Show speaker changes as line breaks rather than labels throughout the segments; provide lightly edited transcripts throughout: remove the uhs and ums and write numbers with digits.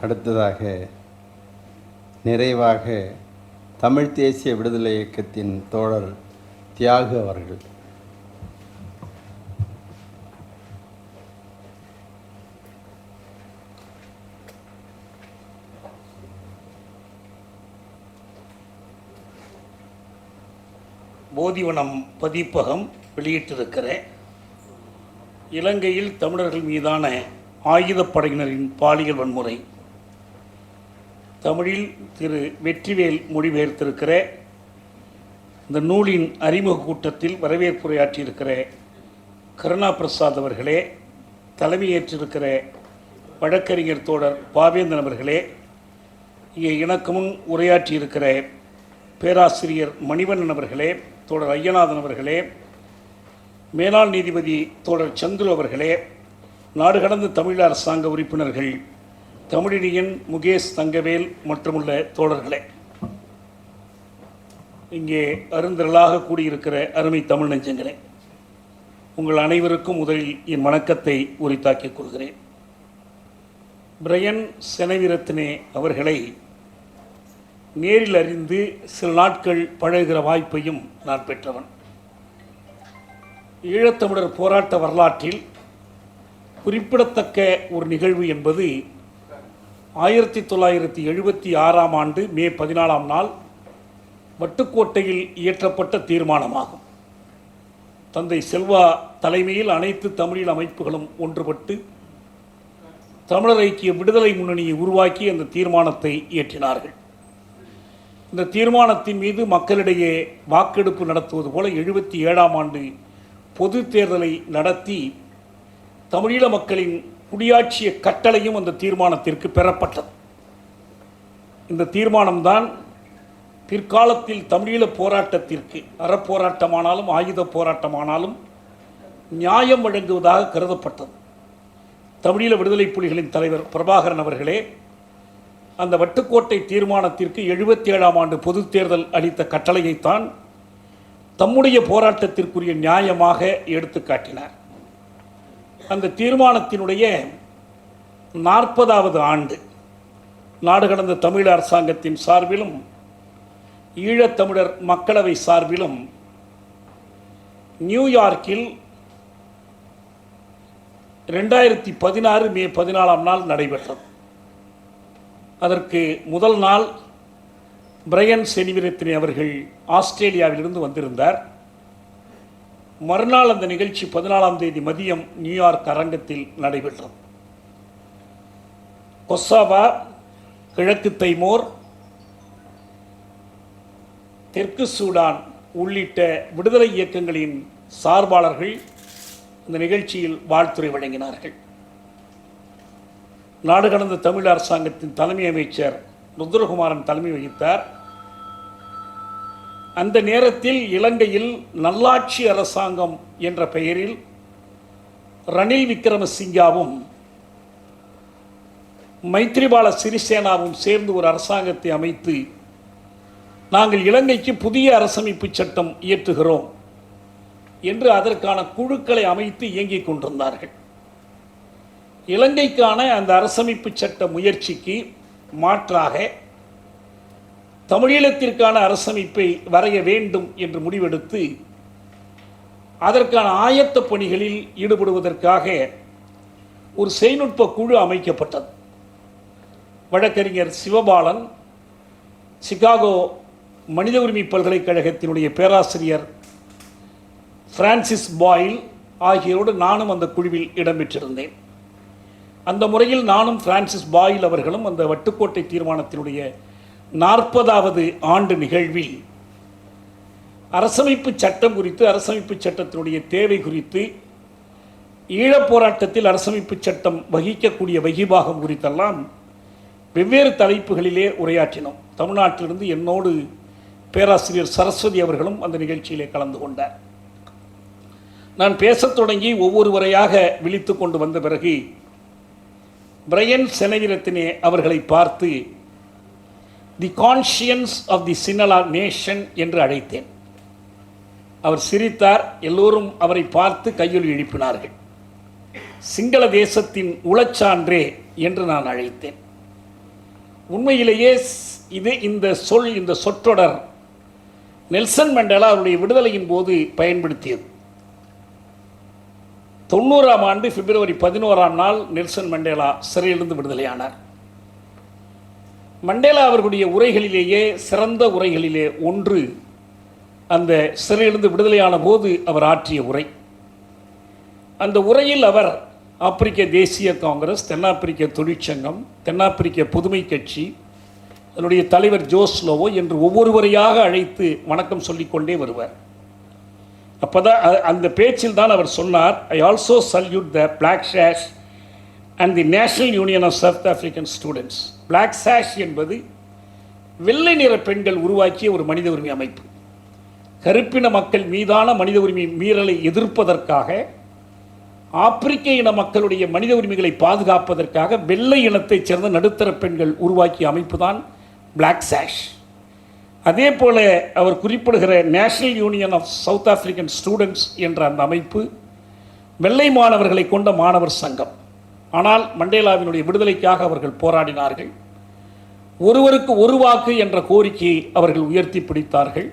அடுத்ததாக நிறைவாக தமிழ் தேசிய விடுதலை இயக்கத்தின் தோழர் தியாகு அவர்கள்.
போதிவனம் பதிப்பகம் வெளியிட்டிருக்கிற இலங்கையில் தமிழர்கள் மீதான ஆயுதப்படையினரின் பாலியல் வன்முறை தமிழில் திரு வெற்றிவேல் மொழிபெயர்த்திருக்கிற இந்த நூலின் அறிமுக கூட்டத்தில் வரவேற்புரையாற்றியிருக்கிற கருணா பிரசாத் அவர்களே, தலைமையேற்றிருக்கிற வழக்கறிஞர் தோழர் பாவேந்தன் அவர்களே, இங்கே எனக்கு முன் உரையாற்றியிருக்கிற பேராசிரியர் மணிவண்ணன் அவர்களே, தோழர் ஐயநாதன் அவர்களே, மேலாள் நீதிபதி தோழர் சந்துரு அவர்களே, நாடு கடந்த தமிழ் அரசாங்க உறுப்பினர்கள் தமிழினியன் முகேஷ் தங்கவேல் மற்றுமுள்ள தோழர்களே, இங்கே அருந்திரளாக கூடியிருக்கிற அருமை தமிழ் நெஞ்சங்களே, உங்கள் அனைவருக்கும் முதலில் என் வணக்கத்தை உரித்தாக்கிக் கொள்கிறேன். பிரையன் செனவிரத்னே அவர்களை நேரில் அறிந்து சில நாட்கள் பழகுகிற வாய்ப்பையும் நான் பெற்றவன். ஈழத்தமிழர் போராட்ட வரலாற்றில் குறிப்பிடத்தக்க ஒரு நிகழ்வு என்பது 1976ஆம் ஆண்டு மே 14ஆம் நாள் வட்டுக்கோட்டையில் இயற்றப்பட்ட தீர்மானமாகும். தந்தை செல்வா தலைமையில் அனைத்து தமிழீழ அமைப்புகளும் ஒன்றுபட்டு தமிழர் ஐக்கிய விடுதலை முன்னணியை உருவாக்கி அந்த தீர்மானத்தை இயற்றினார்கள். இந்த தீர்மானத்தின் மீது மக்களிடையே வாக்கெடுப்பு நடத்துவது போல 77ஆம் ஆண்டு பொது தேர்தலை நடத்தி தமிழீழ மக்களின் குடியாட்சிய கட்டளையும் அந்த தீர்மானத்திற்கு பெறப்பட்டது. இந்த தீர்மானம்தான் பிற்காலத்தில் தமிழீழ போராட்டத்திற்கு அறப்போராட்டமானாலும் ஆயுத போராட்டமானாலும் நியாயம் வழங்குவதாக கருதப்பட்டது. தமிழீழ விடுதலை புலிகளின் தலைவர் பிரபாகரன் அவர்களே அந்த வட்டுக்கோட்டை தீர்மானத்திற்கு 77ஆம் ஆண்டு பொது தேர்தல் அளித்த கட்டளையைத்தான் தம்முடைய போராட்டத்திற்குரிய நியாயமாக எடுத்து காட்டினார். அந்த தீர்மானத்தினுடைய 40வது ஆண்டு நாடு கடந்த தமிழ் அரசாங்கத்தின் சார்பிலும் ஈழத்தமிழர் மக்களவை சார்பிலும் நியூயார்க்கில் 2016 மே 14ஆம் நாள் நடைபெற்றது. அதற்கு முதல் நாள் பிரையன் செனவிரத்னே அவர்கள் ஆஸ்திரேலியாவிலிருந்து வந்திருந்தார். மறுநாள் அந்த நிகழ்ச்சி 14ஆம் தேதி மதியம் நியூயார்க் அரங்கத்தில் நடைபெற்றது. கொசாவா, கிழக்கு தைமோர், தெற்கு சூடான் உள்ளிட்ட விடுதலை இயக்கங்களின் சார்பாளர்கள் இந்த நிகழ்ச்சியில் வாழ்த்துரை வழங்கினார்கள். நாடு கடந்த தமிழ் அரசாங்கத்தின் தலைமை அமைச்சர் ருத்ரகுமாரன் தலைமை வகித்தார். அந்த நேரத்தில் இலங்கையில் நல்லாட்சி அரசாங்கம் என்ற பெயரில் ரணில் விக்ரமசிங்காவும் மைத்ரிபால சிறிசேனாவும் சேர்ந்து ஒரு அரசாங்கத்தை அமைத்து நாங்கள் இலங்கைக்கு புதிய அரசமைப்பு சட்டம் இயற்றுகிறோம் என்று அதற்கான குழுக்களை அமைத்து இயங்கிக் கொண்டிருந்தார்கள். இலங்கைக்கான அந்த அரசமைப்பு சட்ட முயற்சிக்கு மாற்றாக தமிழீழத்திற்கான அரசமைப்பை வரைய வேண்டும் என்று முடிவெடுத்து அதற்கான ஆயத்த பணிகளில் ஈடுபடுவதற்காக ஒரு செய்நுட்ப குழு அமைக்கப்பட்டது. வழக்கறிஞர் சிவபாலன், சிகாகோ மனித உரிமை பல்கலைக்கழகத்தினுடைய பேராசிரியர் பிரான்சிஸ் பாயில் ஆகியோரோடு நானும் அந்த குழுவில் இடம்பெற்றிருந்தேன். அந்த முறையில் நானும் பிரான்சிஸ் பாயில் அவர்களும் அந்த வட்டுக்கோட்டை தீர்மானத்தினுடைய 40வது ஆண்டு நிகழ்வில் அரசமைப்பு சட்டம் குறித்து, அரசமைப்பு சட்டத்தினுடைய தேவை குறித்து, ஈழப் போராட்டத்தில் அரசமைப்பு சட்டம் வகிக்கக்கூடிய வகிபாகம் குறித்தெல்லாம் வெவ்வேறு தலைப்புகளிலே உரையாற்றினோம். தமிழ்நாட்டிலிருந்து என்னோடு பேராசிரியர் சரஸ்வதி அவர்களும் அந்த நிகழ்ச்சியிலே கலந்து கொண்டார். நான் பேசத் தொடங்கி ஒவ்வொருவரையாக விழித்து கொண்டு வந்த பிறகு பிரையன் செனவிரத்னே அவர்களை பார்த்து, தி கான்ஷியன்ஸ் ஆஃப் தி சின்னலா நேஷன் என்று அழைத்தேன். அவர் சிரித்தார். எல்லோரும் அவரை பார்த்து கையொலி எழுப்பினார்கள். சிங்கள தேசத்தின் உளச்சான்றே என்று நான் அழைத்தேன். உண்மையிலேயே இந்த சொற்றொடர் நெல்சன் மண்டேலா அவருடைய விடுதலையின் போது பயன்படுத்தியது. 90ஆம் ஆண்டு பிப்ரவரி 11ஆம் நாள் நெல்சன் மண்டேலா சிறையிலிருந்து விடுதலையானார். மண்டேலா அவர்களுடைய உரைகளிலேயே சிறந்த உரைகளிலே ஒன்று அந்த சிறையிலிருந்து விடுதலையான போது அவர் ஆற்றிய உரை. அந்த உரையில் அவர் ஆப்பிரிக்க தேசிய காங்கிரஸ், தென்னாப்பிரிக்க தொழிற்சங்கம், தென்னாப்பிரிக்க புதுமை கட்சி, அதனுடைய தலைவர் ஜோஸ்லோவோ என்று ஒவ்வொருவரையாக அழைத்து வணக்கம் சொல்லிக்கொண்டே வருவார். அப்போதான் அந்த பேச்சில் தான் அவர் சொன்னார், I also salute the Black Sash and the National Union of South African Students. Black Sash என்பது வெள்ளை நிற பெண்கள் உருவாக்கிய ஒரு மனித உரிமை அமைப்பு. கருப்பின மக்கள் மீதான மனித உரிமை மீறலை எதிர்ப்பதற்காக, ஆப்பிரிக்க இன மக்களுடைய மனித உரிமைகளை பாதுகாப்பதற்காக வெள்ளை இனத்தைச் சேர்ந்த நடுத்தர பெண்கள் உருவாக்கிய அமைப்பு தான் பிளாக் ஷாஷ். அதே போல அவர் குறிப்பிடுகிற National Union of South African Students என்ற அந்த அமைப்பு வெள்ளை மாணவர்களை கொண்ட மாணவர் சங்கம். ஆனால் மண்டேலாவினுடைய விடுதலைக்காக அவர்கள் போராடினார்கள். ஒருவருக்கு ஒரு வாக்கு என்ற கோரிக்கையை அவர்கள் உயர்த்தி பிடித்தார்கள்.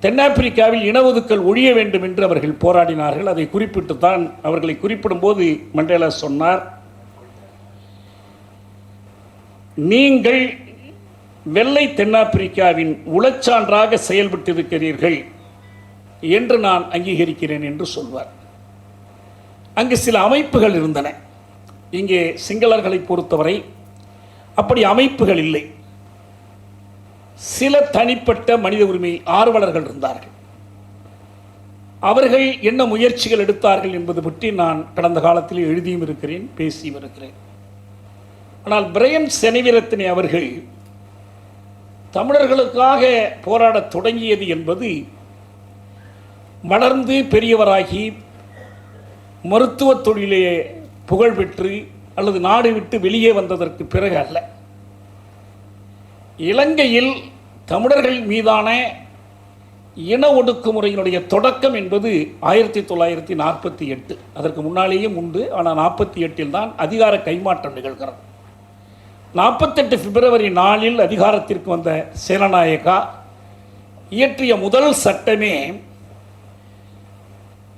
தென்னாப்பிரிக்காவில் இனஒதுக்கல் ஒழிய வேண்டும் என்று அவர்கள் போராடினார்கள். அதை குறிப்பிட்டு தான் அவர்களை குறிப்பிடும்போது மண்டேலா சொன்னார், நீங்கள் வெள்ளை தென்னாப்பிரிக்காவின் உளச்சான்றாக செயல்பட்டிருக்கிறீர்கள் என்று நான் அங்கீகரிக்கிறேன் என்று சொல்வார். அங்கு சில அமைப்புகள் இருந்தன. இங்கே சிங்களர்களை பொறுத்தவரை அப்படி அமைப்புகள் இல்லை. சில தனிப்பட்ட மனித உரிமை ஆர்வலர்கள் இருந்தார்கள். அவர்கள் என்ன முயற்சிகள் எடுத்தார்கள் என்பது பற்றி நான் கடந்த காலத்தில் எழுதியும் இருக்கிறேன், பேசியும் இருக்கிறேன். ஆனால் பிரையன் செனவிரத்னே அவர்கள் தமிழர்களுக்காக போராடத் தொடங்கியது என்பது வளர்ந்து பெரியவராகி மருத்துவ தொழிலே புகழ் பெற்று அல்லது நாடு விட்டு வெளியே வந்ததற்கு பிறகு அல்ல. இலங்கையில் தமிழர்கள் மீதான இன ஒடுக்குமுறையினுடைய தொடக்கம் என்பது 1948. அதற்கு முன்னாலேயும் உண்டு. ஆனால் 48 தான் அதிகார கைமாற்றம் நிகழ்கிறது. 48 பிப்ரவரி 4 அதிகாரத்திற்கு வந்த சேனநாயகா இயற்றிய முதல் சட்டமே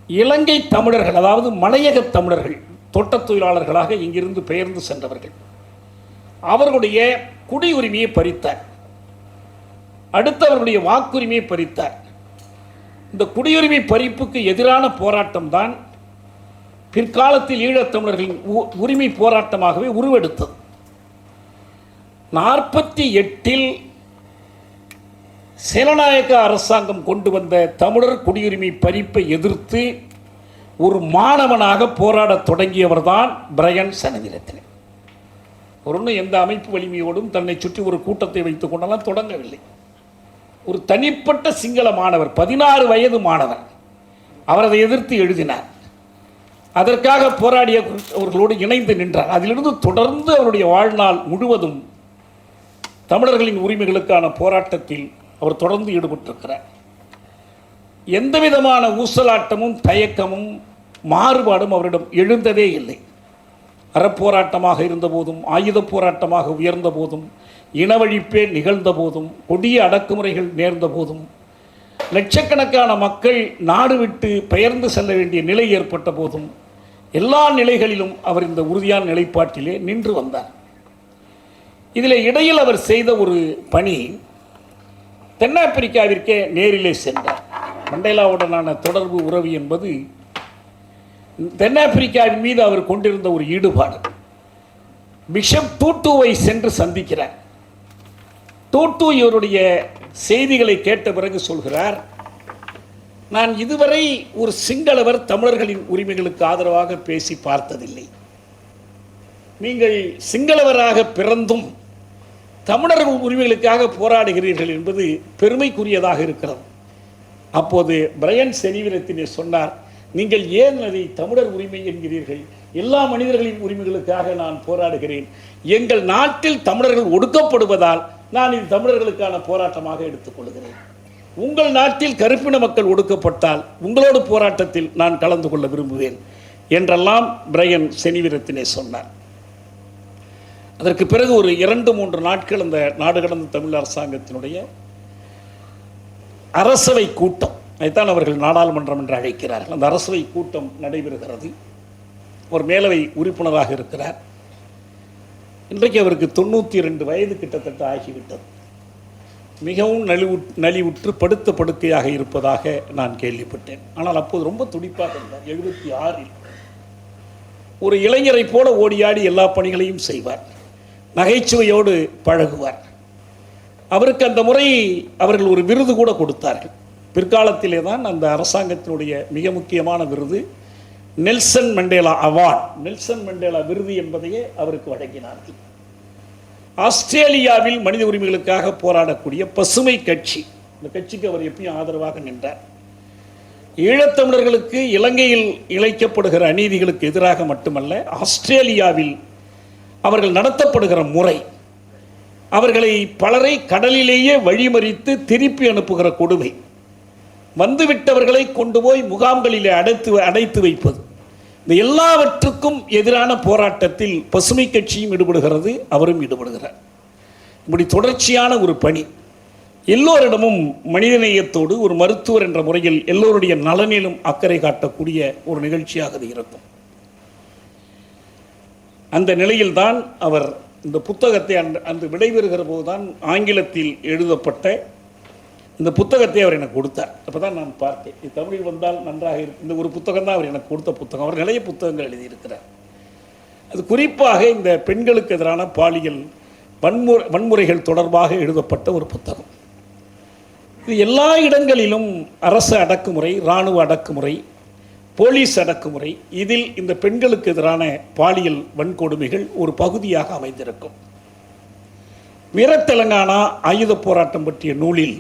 இலங்கை தமிழர்கள், அதாவது மலையக தமிழர்கள், தோட்டத் தொழிலாளர்களாக இங்கிருந்து பெயர்ந்து சென்றவர்கள், அவர்களுடைய குடியுரிமையை பறித்தார். அடுத்து அவர்களுடைய வாக்குரிமையை பறித்தார். இந்த குடியுரிமை பறிப்புக்கு எதிரான போராட்டம் தான் பிற்காலத்தில் ஈழத்தமிழர்களின் உரிமை போராட்டமாகவே உருவெடுத்தது. 48 சேனநாயக அரசாங்கம் கொண்டு வந்த தமிழர் குடியுரிமை பறிப்பை எதிர்த்து ஒரு மாணவனாக போராடத் தொடங்கியவர் தான் பிரையன் செனவிரத்னே. ஒன்றும் எந்த அமைப்பு வலிமையோடும் தன்னை சுற்றி ஒரு கூட்டத்தை வைத்துக் கொண்டெல்லாம் தொடங்கவில்லை. ஒரு தனிப்பட்ட சிங்கள மாணவர், 16 வயது மாணவர், அவர் அதை எதிர்த்து எழுதினார். அதற்காக போராடியவர்களோடு இணைந்து நின்றார். அதிலிருந்து தொடர்ந்து அவருடைய வாழ்நாள் முழுவதும் தமிழர்களின் உரிமைகளுக்கான போராட்டத்தில் அவர் தொடர்ந்து ஈடுபட்டிருக்கிறார். எந்த விதமான ஊசலாட்டமும் தயக்கமும் மாறுபாடும் அவரிடம் எழுந்ததே இல்லை. அறப்போராட்டமாக இருந்தபோதும், ஆயுத போராட்டமாக உயர்ந்த போதும், இனவழிப்பே நிகழ்ந்த போதும், கொடிய அடக்குமுறைகள் நேர்ந்த போதும், லட்சக்கணக்கான மக்கள் நாடு விட்டு பெயர்ந்து செல்ல வேண்டிய நிலை ஏற்பட்ட போதும், எல்லா நிலைகளிலும் அவர் இந்த உறுதியான நிலைப்பாட்டிலே நின்று வந்தார். இதில் இடையில் அவர் செய்த ஒரு பணி, தென்னாப்பிரிக்காவிற்கே நேரிலே சென்றார். மண்டேலாவுடனான தொடர்பு உறவு என்பது தென்னாப்பிரிக்காவின் மீது அவர் கொண்டிருந்த ஒரு ஈடுபாடு. பிஷப் டூட்டுவை சென்று சந்திக்கிறார். டூட்டு இவருடைய செய்திகளை கேட்ட பிறகு சொல்கிறார், நான் இதுவரை ஒரு சிங்களவர் தமிழர்களின் உரிமைகளுக்கு ஆதரவாக பேசி பார்த்ததில்லை. நீங்கள் சிங்களவராக பிறந்தும் தமிழர்கள் உரிமைகளுக்காக போராடுகிறீர்கள் என்பது பெருமைக்குரியதாக இருக்கிறது. அப்போது பிரையன் செனவிரத்னே சொன்னார், நீங்கள் ஏன் அதை தமிழர் உரிமை என்கிறீர்கள்? எல்லா மனிதர்களின் உரிமைகளுக்காக நான் போராடுகிறேன். எங்கள் நாட்டில் தமிழர்கள் ஒடுக்கப்படுவதால் நான் இது தமிழர்களுக்கான போராட்டமாக எடுத்துக்கொள்கிறேன். உங்கள் நாட்டில் கருப்பின மக்கள் ஒடுக்கப்பட்டால் உங்களோடு போராட்டத்தில் நான் கலந்து கொள்ள விரும்புவேன் என்றெல்லாம் பிரையன் செனிவிரத்தினே சொன்னார். அதற்கு பிறகு ஒரு 2-3 நாட்கள் அந்த நாடு கடந்த தமிழ் அரசாங்கத்தினுடைய அரசவை கூட்டம், அதைத்தான் அவர்கள் நாடாளுமன்றம் என்று அழைக்கிறார்கள், அந்த அரசவை கூட்டம் நடைபெறுகிறது. ஒரு மேலவை உறுப்பினராக இருக்கிறார். இன்றைக்கு அவருக்கு 92 வயது கிட்டத்தட்ட ஆகிவிட்டது. மிகவும் நலிவுற்று படுத்த படுக்கையாக இருப்பதாக நான் கேள்விப்பட்டேன். ஆனால் அப்போது ரொம்ப துடிப்பாக இருந்தார். 76 ஒரு இளைஞரை போல ஓடியாடி எல்லா பணிகளையும் செய்வார், நகைச்சுவையோடு பழகுவார். அவருக்கு அந்த முறை அவர்கள் ஒரு விருது கூட கொடுத்தார்கள். பிற்காலத்திலே தான் அந்த அரசாங்கத்தினுடைய மிக முக்கியமான விருது Nelson Mandela award, Nelson Mandela விருது என்பதையே அவருக்கு வழங்கினார்கள். ஆஸ்திரேலியாவில் மனித உரிமைகளுக்காக போராடக்கூடிய பசுமை கட்சி, இந்த கட்சிக்கு அவர் எப்பயும் ஆதரவாக நின்றார். ஈழத்தமிழர்களுக்கு இலங்கையில் இழைக்கப்படுகிற அநீதிகளுக்கு எதிராக மட்டுமல்ல, ஆஸ்திரேலியாவில் அவர்கள் நடத்தப்படுகிற முறை, அவர்களை பலரை கடலிலேயே வழிமறித்து திருப்பி அனுப்புகிற கொடுமை, வந்துவிட்டவர்களை கொண்டு போய் முகாம்களிலே அடைத்து வைப்பது, இந்த எல்லாவற்றுக்கும் எதிரான போராட்டத்தில் பசுமை கட்சியும் ஈடுபடுகிறது, அவரும் ஈடுபடுகிறார். இப்படி தொடர்ச்சியான ஒரு பணி, எல்லோரிடமும் மனிதநேயத்தோடு ஒரு மருத்துவர் என்ற முறையில் எல்லோருடைய நலனிலும் அக்கறை காட்டக்கூடிய ஒரு நிகழ்ச்சியாக அது இருக்கும். அந்த நிலையில்தான் அவர் இந்த புத்தகத்தை அந்த விடைபெறுகிற போதுதான் ஆங்கிலத்தில் எழுதப்பட்ட இந்த புத்தகத்தை அவர் எனக்கு கொடுத்தார். அப்போ தான் நான் பார்த்தேன், இது தமிழில் வந்தால் நன்றாக இருக்கு. இந்த ஒரு புத்தகம் தான் அவர் எனக்கு கொடுத்த புத்தகம். அவர் நிறைய புத்தகங்கள் எழுதியிருக்கிறார். அது குறிப்பாக இந்த பெண்களுக்கு எதிரான பாலியல் வன்முறைகள் தொடர்பாக எழுதப்பட்ட ஒரு புத்தகம். இது எல்லா இடங்களிலும் அரசு அடக்குமுறை, இராணுவ அடக்குமுறை, போலீஸ் அடக்குமுறை, இதில் இந்த பெண்களுக்கு எதிரான பாலியல் வன்கொடுமைகள் ஒரு பகுதியாக அமைந்திருக்கும். வீர தெலங்கானா ஆயுத போராட்டம் பற்றிய நூலில்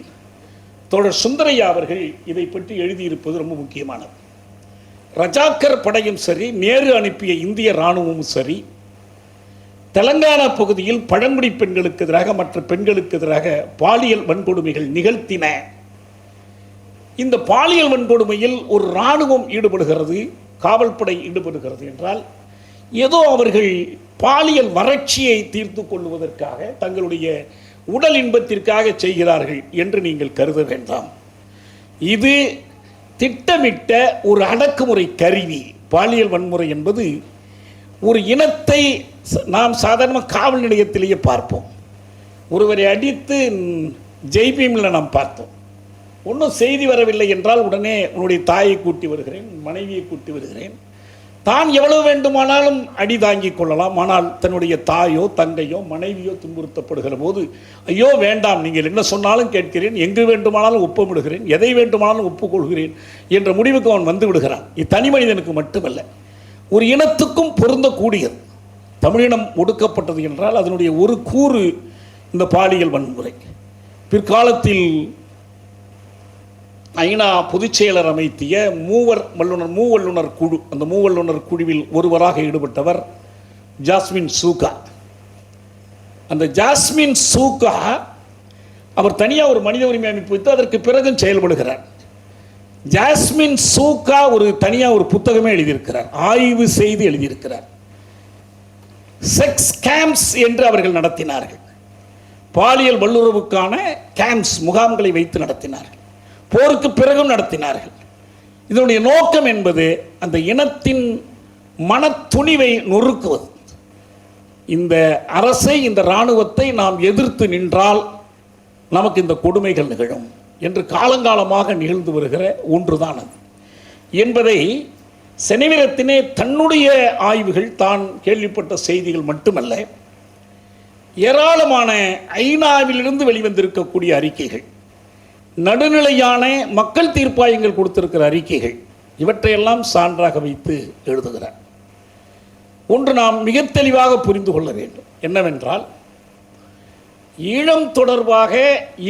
தோழர் சுந்தரையா அவர்கள் இதை பற்றி எழுதியிருப்பது ரொம்ப முக்கியமானது. ரஜாக்கர் படையும் சரி, நேரு அனுப்பிய இந்திய இராணுவமும் சரி, தெலங்கானா பகுதியில் பழங்குடி பெண்களுக்கு எதிராக மற்ற பெண்களுக்கு எதிராக பாலியல் வன்கொடுமைகள் நிகழ்த்தின. இந்த பாலியல் வன்கொடுமையில் ஒரு இராணுவம் ஈடுபடுகிறது, காவல்படை ஈடுபடுகிறது என்றால் ஏதோ அவர்கள் பாலியல் வறட்சியை தீர்த்து கொள்வதற்காக, தங்களுடைய உடல் இன்பத்திற்காக செய்கிறார்கள் என்று நீங்கள் கருத வேண்டாம். இது திட்டமிட்ட ஒரு அடக்குமுறை கருவி. பாலியல் வன்முறை என்பது ஒரு இனத்தை நாம் சாதாரணமாக காவல் நிலையத்திலேயே பார்ப்போம். ஒருவரை அடித்து ஜெய்பீமில் நாம் பார்த்தோம். ஒன்றும் செய்தி வரவில்லை என்றால் உடனே உன்னுடைய தாயை கூட்டி வருகிறேன், மனைவியை கூட்டி வருகிறேன். தான் எவ்வளவு வேண்டுமானாலும் அடி தாங்கிக் கொள்ளலாம். ஆனால் தன்னுடைய தாயோ தங்கையோ மனைவியோ துன்புறுத்தப்படுகிற போது, ஐயோ வேண்டாம், நீங்கள் என்ன சொன்னாலும் கேட்கிறேன், எங்கு வேண்டுமானாலும் ஒப்பமிடுகிறேன், எதை வேண்டுமானாலும் ஒப்புக்கொள்கிறேன் என்ற முடிவுக்கு அவன் வந்து விடுகிறான். இது தனி மனிதனுக்கு மட்டுமல்ல, ஒரு இனத்துக்கும் பொருந்தக்கூடியது. தமிழினம் ஒடுக்கப்பட்டது என்றால் அதனுடைய ஒரு கூறு இந்த பாலியல் வன்முறை. பிற்காலத்தில் ஐநா பொதுச் செயலர் அமைத்திய மூவல்லுனர் குழு, அந்த மூவல்லுனர் குழுவில் ஒருவராக ஈடுபட்டவர் ஜாஸ்மின் சூகா. அந்த ஜாஸ்மின் சூகா அவர் தனியாக ஒரு மனித உரிமை அமைப்பு வைத்து அதற்கு பிறகும் செயல்படுகிறார். ஜாஸ்மின் சூகா ஒரு தனியாக ஒரு புத்தகமே எழுதியிருக்கிறார், ஆய்வு செய்து எழுதியிருக்கிறார். செக்ஸ் கேம்ப்ஸ் என்று அவர்கள் நடத்தினார்கள். பாலியல் வல்லுறவுக்கான கேம்ப்ஸ், முகாம்களை வைத்து நடத்தினார்கள். போருக்கு பிறகும் நடத்தினார்கள். இதனுடைய நோக்கம் என்பது அந்த இனத்தின் மன துணிவை நொறுக்குவது. இந்த அரசை, இந்த இராணுவத்தை நாம் எதிர்த்து நின்றால் நமக்கு இந்த கொடுமைகள் நிகழும் என்று காலங்காலமாக நிகழ்ந்து வருகிற ஒன்றுதான் அது என்பதை செனிவிரத்தினே தன்னுடைய ஆய்வுகள், தான் கேள்விப்பட்ட செய்திகள் மட்டுமல்ல, ஏராளமான ஐநாவிலிருந்து வெளிவந்திருக்கக்கூடிய அறிக்கைகள், நடுநிலையான மக்கள் தீர்ப்பாயங்கள் கொடுத்திருக்கிற அறிக்கைகள், இவற்றையெல்லாம் சான்றாக வைத்து எழுதுகிறார். ஒன்று நாம் மிக தெளிவாக புரிந்து கொள்ள வேண்டும், என்னவென்றால் ஈழம் தொடர்பாக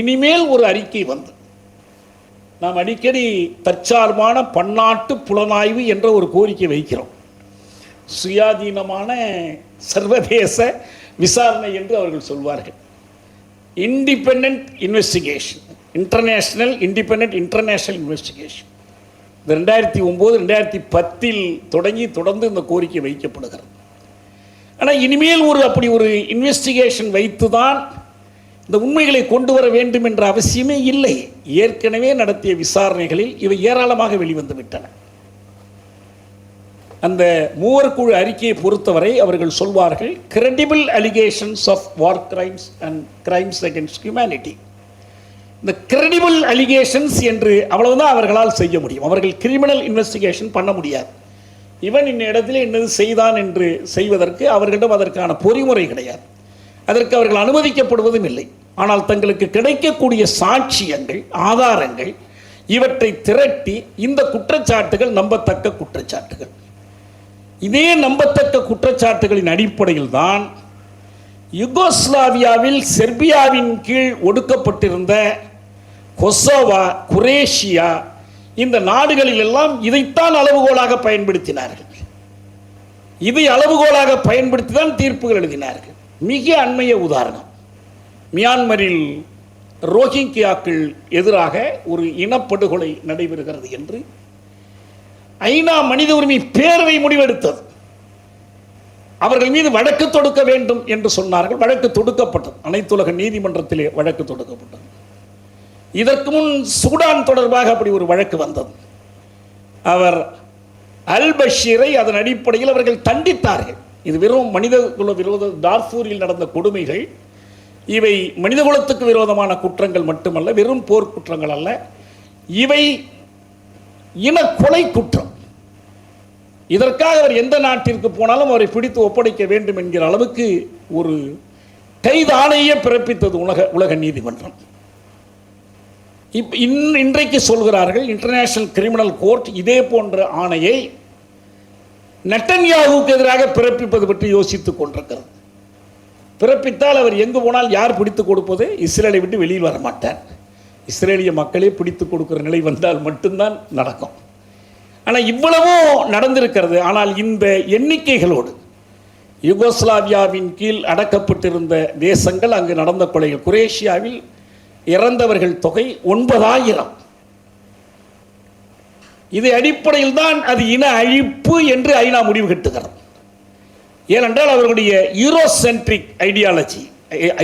இனிமேல் ஒரு அறிக்கை வந்து, நாம் அடிக்கடி தற்சார்பான பன்னாட்டு புலனாய்வு என்ற ஒரு கோரிக்கை வைக்கிறோம். சுயாதீனமான சர்வதேச விசாரணை என்று அவர்கள் சொல்வார்கள். Independent investigation, international independent international investigation. இந்த 2009-2010 தொடங்கி தொடர்ந்து இந்த கோரிக்கை வைக்கப்படுகிறது. ஆனால் இனிமேல் அப்படி ஒரு இன்வெஸ்டிகேஷன் வைத்து தான் இந்த உண்மைகளை கொண்டு வர வேண்டும் என்ற அவசியமே இல்லை. ஏற்கனவே நடத்திய விசாரணைகளில் இவை ஏராளமாக வெளிவந்து விட்டன. அந்த மூவர் குழு அறிக்கையை பொறுத்தவரை அவர்கள் சொல்வார்கள், credible allegations of war crimes and crimes against humanity. இந்த கிரெடிபிள் அலிகேஷன்ஸ் என்று அவ்வளவுதான் அவர்களால் செய்ய முடியும். அவர்கள் கிரிமினல் இன்வெஸ்டிகேஷன் பண்ண முடியாது. இவன் இந்த இடத்துல என்னது செய்தான் என்று செய்வதற்கு அவர்களிடம் அதற்கான பொறிமுறை கிடையாது. அதற்கு அவர்கள் அனுமதிக்கப்படுவதும் இல்லை. ஆனால் தங்களுக்கு கிடைக்கக்கூடிய சாட்சியங்கள், ஆதாரங்கள் இவற்றை திரட்டி இந்த குற்றச்சாட்டுகள் நம்பத்தக்க குற்றச்சாட்டுகள். இதே நம்பத்தக்க குற்றச்சாட்டுகளின் அடிப்படையில் தான் யுகோஸ்லாவியாவில் செர்பியாவின் கீழ் ஒடுக்கப்பட்டிருந்த கொசோவா, குரேஷியா இந்த நாடுகளில் எல்லாம் இதைத்தான் அளவுகோலாக பயன்படுத்தினார்கள். இதை அளவுகோலாக பயன்படுத்தி தான் தீர்ப்புகள் எழுதினார்கள். மிக அண்மைய உதாரணம், மியான்மரில் ரோஹிங்கியாக்கள் எதிராக ஒரு இனப்படுகொலை நடைபெறுகிறது என்று ஐநா மனித உரிமை பேரவை முடிவெடுத்தது. அவர்கள் மீது வழக்கு தொடுக்க வேண்டும் என்று சொன்னார்கள். வழக்கு தொடுக்கப்பட்டது. அனைத்துலக நீதிமன்றத்திலே வழக்கு தொடுக்கப்பட்டது. இதற்கு முன் சூடான் தொடர்பாக அப்படி ஒரு வழக்கு வந்தது. அவர் அல் பஷீரை அதன் அடிப்படையில் அவர்கள் தண்டித்தார்கள். இது வெறும் மனிதகுல விரோத டார்ஃபூரில் நடந்த கொடுமைகள். இவை மனிதகுலத்துக்கு விரோதமான குற்றங்கள் மட்டுமல்ல, வெறும் போர் குற்றங்கள் அல்ல, இவை இன கொலை குற்றம். இதற்காக அவர் எந்த நாட்டிற்கு போனாலும் அவரை பிடித்து ஒப்படைக்க வேண்டும் என்கிற அளவுக்கு ஒரு கைது ஆணையே பிறப்பித்தது உலக நீதிமன்றம். இன்றைக்கு சொல்கிறார்கள் இன்டர்நேஷனல் கிரிமினல் கோர்ட் இதே போன்ற ஆணையை நெட்டன்யாஹுவுக்கு எதிராக பிறப்பிப்பது பற்றி யோசித்துக் கொண்டிருக்கிறது. பிறப்பித்தால் அவர் எங்கு போனால் யார் பிடித்து கொடுப்பது? இஸ்ரேலை விட்டு வெளியில் வர மாட்டார். இஸ்ரேலிய மக்களே பிடித்து கொடுக்கிற நிலை வந்தால் மட்டும்தான் நடக்கும். ஆனால் இவ்வளவும் நடந்திருக்கிறது. ஆனால் இந்த எண்ணிக்கைகளோடு யுகோஸ்லாவியாவின் கீழ் அடக்கப்பட்டிருந்த தேசங்கள், அங்கு நடந்த கொலைகள், குரேஷியாவில் இறந்தவர்கள் தொகை 9000. இது அடிப்படையில் தான் அது இன அழிப்பு என்று ஐநா முடிவு கட்டுகிறது. ஏனென்றால் அவர்களுடைய யூரோசென்ட்ரிக் ஐடியாலஜி,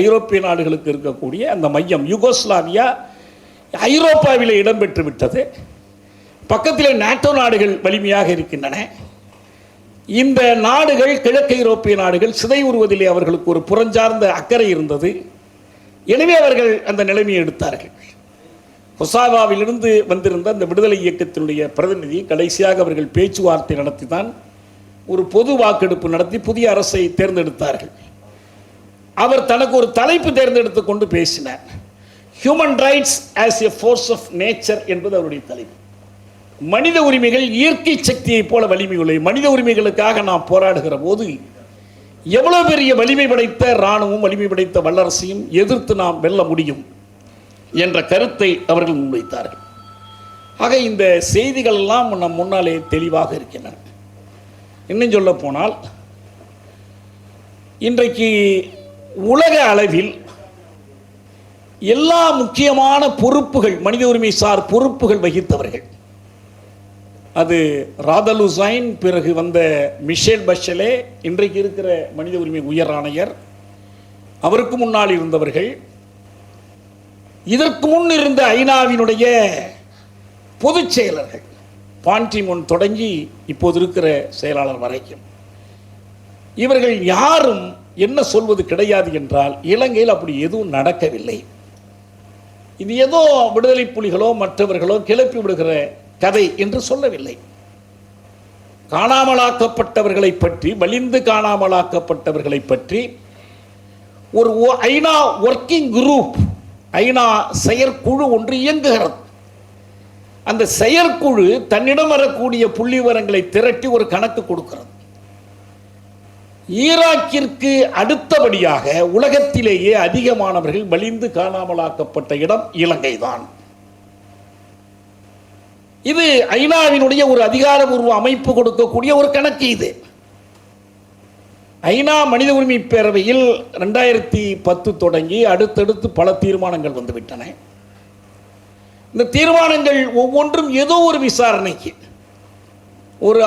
ஐரோப்பிய நாடுகளுக்கு இருக்கக்கூடிய அந்த மையம், யுகோஸ்லாவியா ஐரோப்பாவில் இடம்பெற்று விட்டது. பக்கத்தில் நாட்டோ நாடுகள் வலிமையாக இருக்கின்றன. இந்த நாடுகள், கிழக்கு ஐரோப்பிய நாடுகள் சிதை உறுவதிலே அவர்களுக்கு ஒரு புறஞ்சார்ந்த அக்கறை இருந்தது. எனவே அவர்கள் அந்த நிலைமையை எடுத்தார்கள். கொசாவாவிலிருந்து வந்திருந்த அந்த விடுதலை இயக்கத்தினுடைய பிரதிநிதி கடைசியாக அவர்கள் பேச்சுவார்த்தை நடத்தி தான் ஒரு பொது வாக்கெடுப்பு நடத்தி புதிய அரசை தேர்ந்தெடுத்தார்கள். அவர் தனக்கு ஒரு தலைப்பு தேர்ந்தெடுத்து கொண்டு பேசினார். Human rights as a force of nature என்பது அவருடைய தலைப்பு. மனித உரிமைகள் இயற்கை சக்தியைப் போல வலிமை உள்ளது. மனித உரிமைகளுக்காக நாம் போராடுகிற போது எவ்வளவு பெரிய வலிமை படைத்த இராணுவம், வலிமை படைத்த வல்லரசையும் எதிர்த்து நாம் வெல்ல முடியும் என்ற கருத்தை அவர்கள் முன்வைத்தார்கள். ஆக இந்த செய்திகள் எல்லாம் நம் முன்னாலே தெளிவாக இருக்கின்றன. இன்னும் சொல்ல போனால் இன்றைக்கு உலக அளவில் எல்லா முக்கியமான பொறுப்புகள், மனித உரிமை சார் பொறுப்புகள் வகித்தவர்கள், அது ராதல் ஹுசைன், பிறகு வந்த மிஷேல் பஷலே, இன்றைக்கு இருக்கிற மனித உரிமை உயர் ஆணையர், அவருக்கு முன்னால் இருந்தவர்கள், இதற்கு முன் இருந்த ஐநாவினுடைய பொதுச் செயலர்கள், பான்டிமோன் தொடங்கி இப்போது இருக்கிற செயலாளர் வரைக்கும், இவர்கள் யாரும் என்ன சொல்வது கிடையாது என்றால் இலங்கையில் அப்படி எதுவும் நடக்கவில்லை, இது ஏதோ விடுதலை புலிகளோ மற்றவர்களோ கிளப்பி விடுகிற கதை என்று சொல்லவில்லை. காணாமலாக்கப்பட்டவர்களை பற்றி, வலிந்து காணாமலாக்கப்பட்டவர்களை பற்றி ஒரு ஐநா ஒர்க்கிங் குரூப், ஐநா செயற்குழு ஒன்று இயங்குகிறது. அந்த செயற்குழு தன்னிடம் வரக்கூடிய புள்ளி விவரங்களை திரட்டி ஒரு கணக்கு கொடுக்கிறது. ஈராக்கிற்கு அடுத்தபடியாக உலகத்திலேயே அதிகமானவர்கள் வலிந்து காணாமலாக்கப்பட்ட இடம் இலங்கை தான். இது ஐநாவினுடைய ஒரு அதிகாரபூர்வ அமைப்பு கொடுக்கக்கூடிய ஒரு கணக்கு. இது ஐநா மனித உரிமை பேரவையில் 2010 தொடங்கி அடுத்தடுத்து பல தீர்மானங்கள் வந்துவிட்டன. இந்த தீர்மானங்கள் ஒவ்வொன்றும் ஏதோ ஒரு விசாரணைக்கு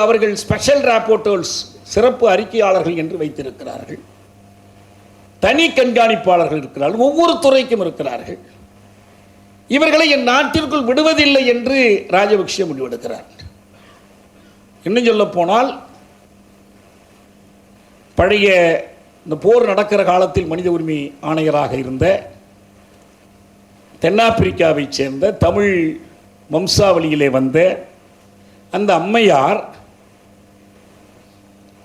அவர்கள் ஸ்பெஷல் ராப்போர்ட்டர்ஸ், சிறப்பு அறிக்கையாளர்கள் என்று வைத்திருக்கிறார்கள். தனி கண்காணிப்பாளர்கள் இருக்கிறார்கள், ஒவ்வொரு துறைக்கும் இருக்கிறார்கள். இவர்களை என் நாட்டிற்குள் விடுவதில்லை என்று ராஜபக்ஷ முடிவெடுக்கிறார். இன்னும் சொல்ல போனால், பழைய இந்த போர் நடக்கிற காலத்தில் மனித உரிமை ஆணையராக இருந்த தென்னாப்பிரிக்காவை சேர்ந்த தமிழ் வம்சாவளியிலே வந்த அந்த அம்மையார்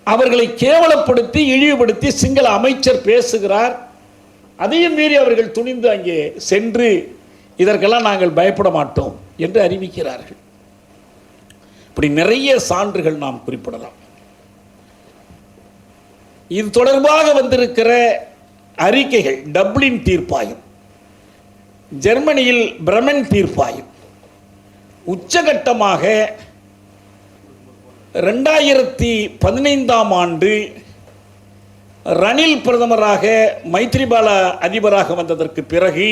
அவர்களை கேவலப்படுத்தி இழிவுபடுத்தி சிங்கள அமைச்சர் பேசுகிறார். அதையும் மீறி அவர்கள் துணிந்து அங்கே சென்று இதற்கெல்லாம் நாங்கள் பயப்பட மாட்டோம் என்று அறிவிக்கிறார்கள். இப்படி நிறைய சான்றுகள் நாம் குறிப்பிடலாம். இது தொடர்பாக வந்திருக்கிற அறிக்கைகள், டப்ளின் தீர்ப்பாயம், ஜெர்மனியில் பிரமன் தீர்ப்பாயம், உச்சகட்டமாக 2015 ஆண்டு ரணில் பிரதமராக மைத்ரிபால அதிபராக வந்ததற்கு பிறகு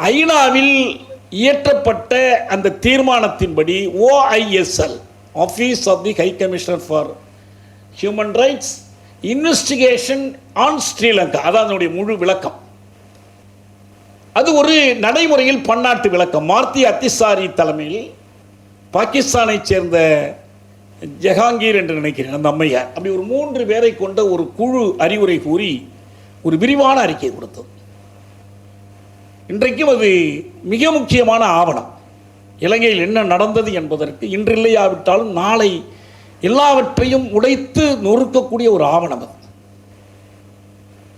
ஐநாவில் இயற்றப்பட்ட அந்த தீர்மானத்தின்படி OISL, office of the high commissioner for human rights, investigation on Sri Lanka, அதான் அதனுடைய முழு விளக்கம். அது ஒரு நடைமுறையில் பன்னாட்டு விளக்கம். மார்த்தி அத்திசாரி தலைமையில் பாகிஸ்தானை சேர்ந்த ஜஹாங்கீர் என்று நினைக்கிறேன் அந்த அம்மையார், அப்படி ஒரு 3 பேரை கொண்ட ஒரு குழு அறிவுரை கூறி ஒரு விரிவான அறிக்கை கொடுத்தது. இன்றைக்கும் அது மிக முக்கியமான ஆவணம். இலங்கையில் என்ன நடந்தது என்பதற்கு இன்றில்லையாவிட்டாலும் நாளை எல்லாவற்றையும் உடைத்து நொறுக்கக்கூடிய ஒரு ஆவணம் அது.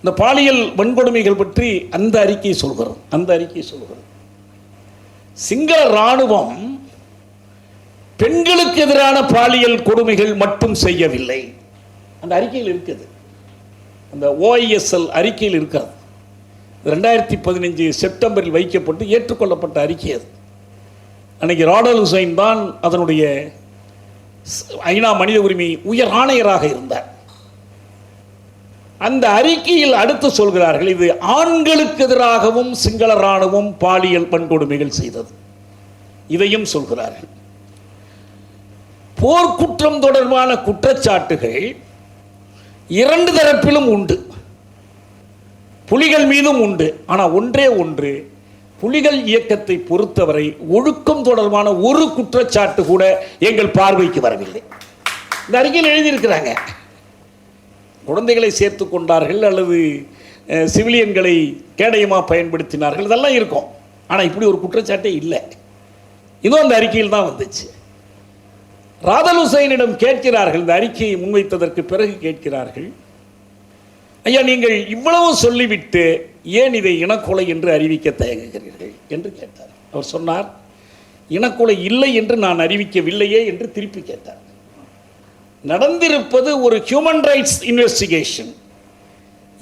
இந்த பாலியல் வன்கொடுமைகள் பற்றி அந்த அறிக்கை சொல்கிறது. சிங்கள இராணுவம் பெண்களுக்கு எதிரான பாலியல் கொடுமைகள் மட்டும் செய்யவில்லை. அந்த அறிக்கையில் இருக்குது, அந்த OISL அறிக்கையில் இருக்கிறது. 2015 செப்டம்பரில் வைக்கப்பட்டு ஏற்றுக்கொள்ளப்பட்ட அறிக்கை அது. அன்னைக்கு ராடல் ஹுசைன் தான் அதனுடைய ஐநா மனித உரிமை உயர் ஆணையராக இருந்தார். அந்த அறிக்கையில் அடுத்து சொல்கிறார்கள், இது ஆண்களுக்கு எதிராகவும் சிங்கள இராணுவம் பாலியல் வன்கொடுமைகள் செய்தது. இதையும் சொல்கிறார்கள். போர்க்குற்றம் தொடர்பான குற்றச்சாட்டுகள் 2 தரப்பிலும் உண்டு, புலிகள் மீதும் உண்டு. ஆனால் ஒன்றே ஒன்று, புலிகள் இயக்கத்தை பொறுத்தவரை ஒழுக்கம் தொடர்பான ஒரு குற்றச்சாட்டு கூட எங்கள் பார்வைக்கு வரவில்லை. இந்த அறிக்கையில் எழுதியிருக்கிறாங்க. குழந்தைகளை சேர்த்து கொண்டார்கள் அல்லது சிவிலியன்களை கேடயமாக பயன்படுத்தினார்கள், இதெல்லாம் இருக்கும். ஆனால் இப்படி ஒரு குற்றச்சாட்டே இல்லை. இதுவும் அந்த அறிக்கையில் தான் வந்துச்சு. ராதல் ஹுசைனிடம் கேட்கிறார்கள், இந்த அறிக்கையை முன்வைத்ததற்கு பிறகு கேட்கிறார்கள், ஐயா நீங்கள் இவ்வளவு சொல்லிவிட்டு ஏன் இதை இனக்கொலை என்று அறிவிக்க தயங்குகிறீர்கள் என்று கேட்டார். அவர் சொன்னார், இனக்கொலை இல்லை என்று நான் அறிவிக்கவில்லையே என்று திருப்பி கேட்டார். நடந்திருப்பது ஒரு ஹியூமன் ரைட்ஸ் இன்வெஸ்டிகேஷன்.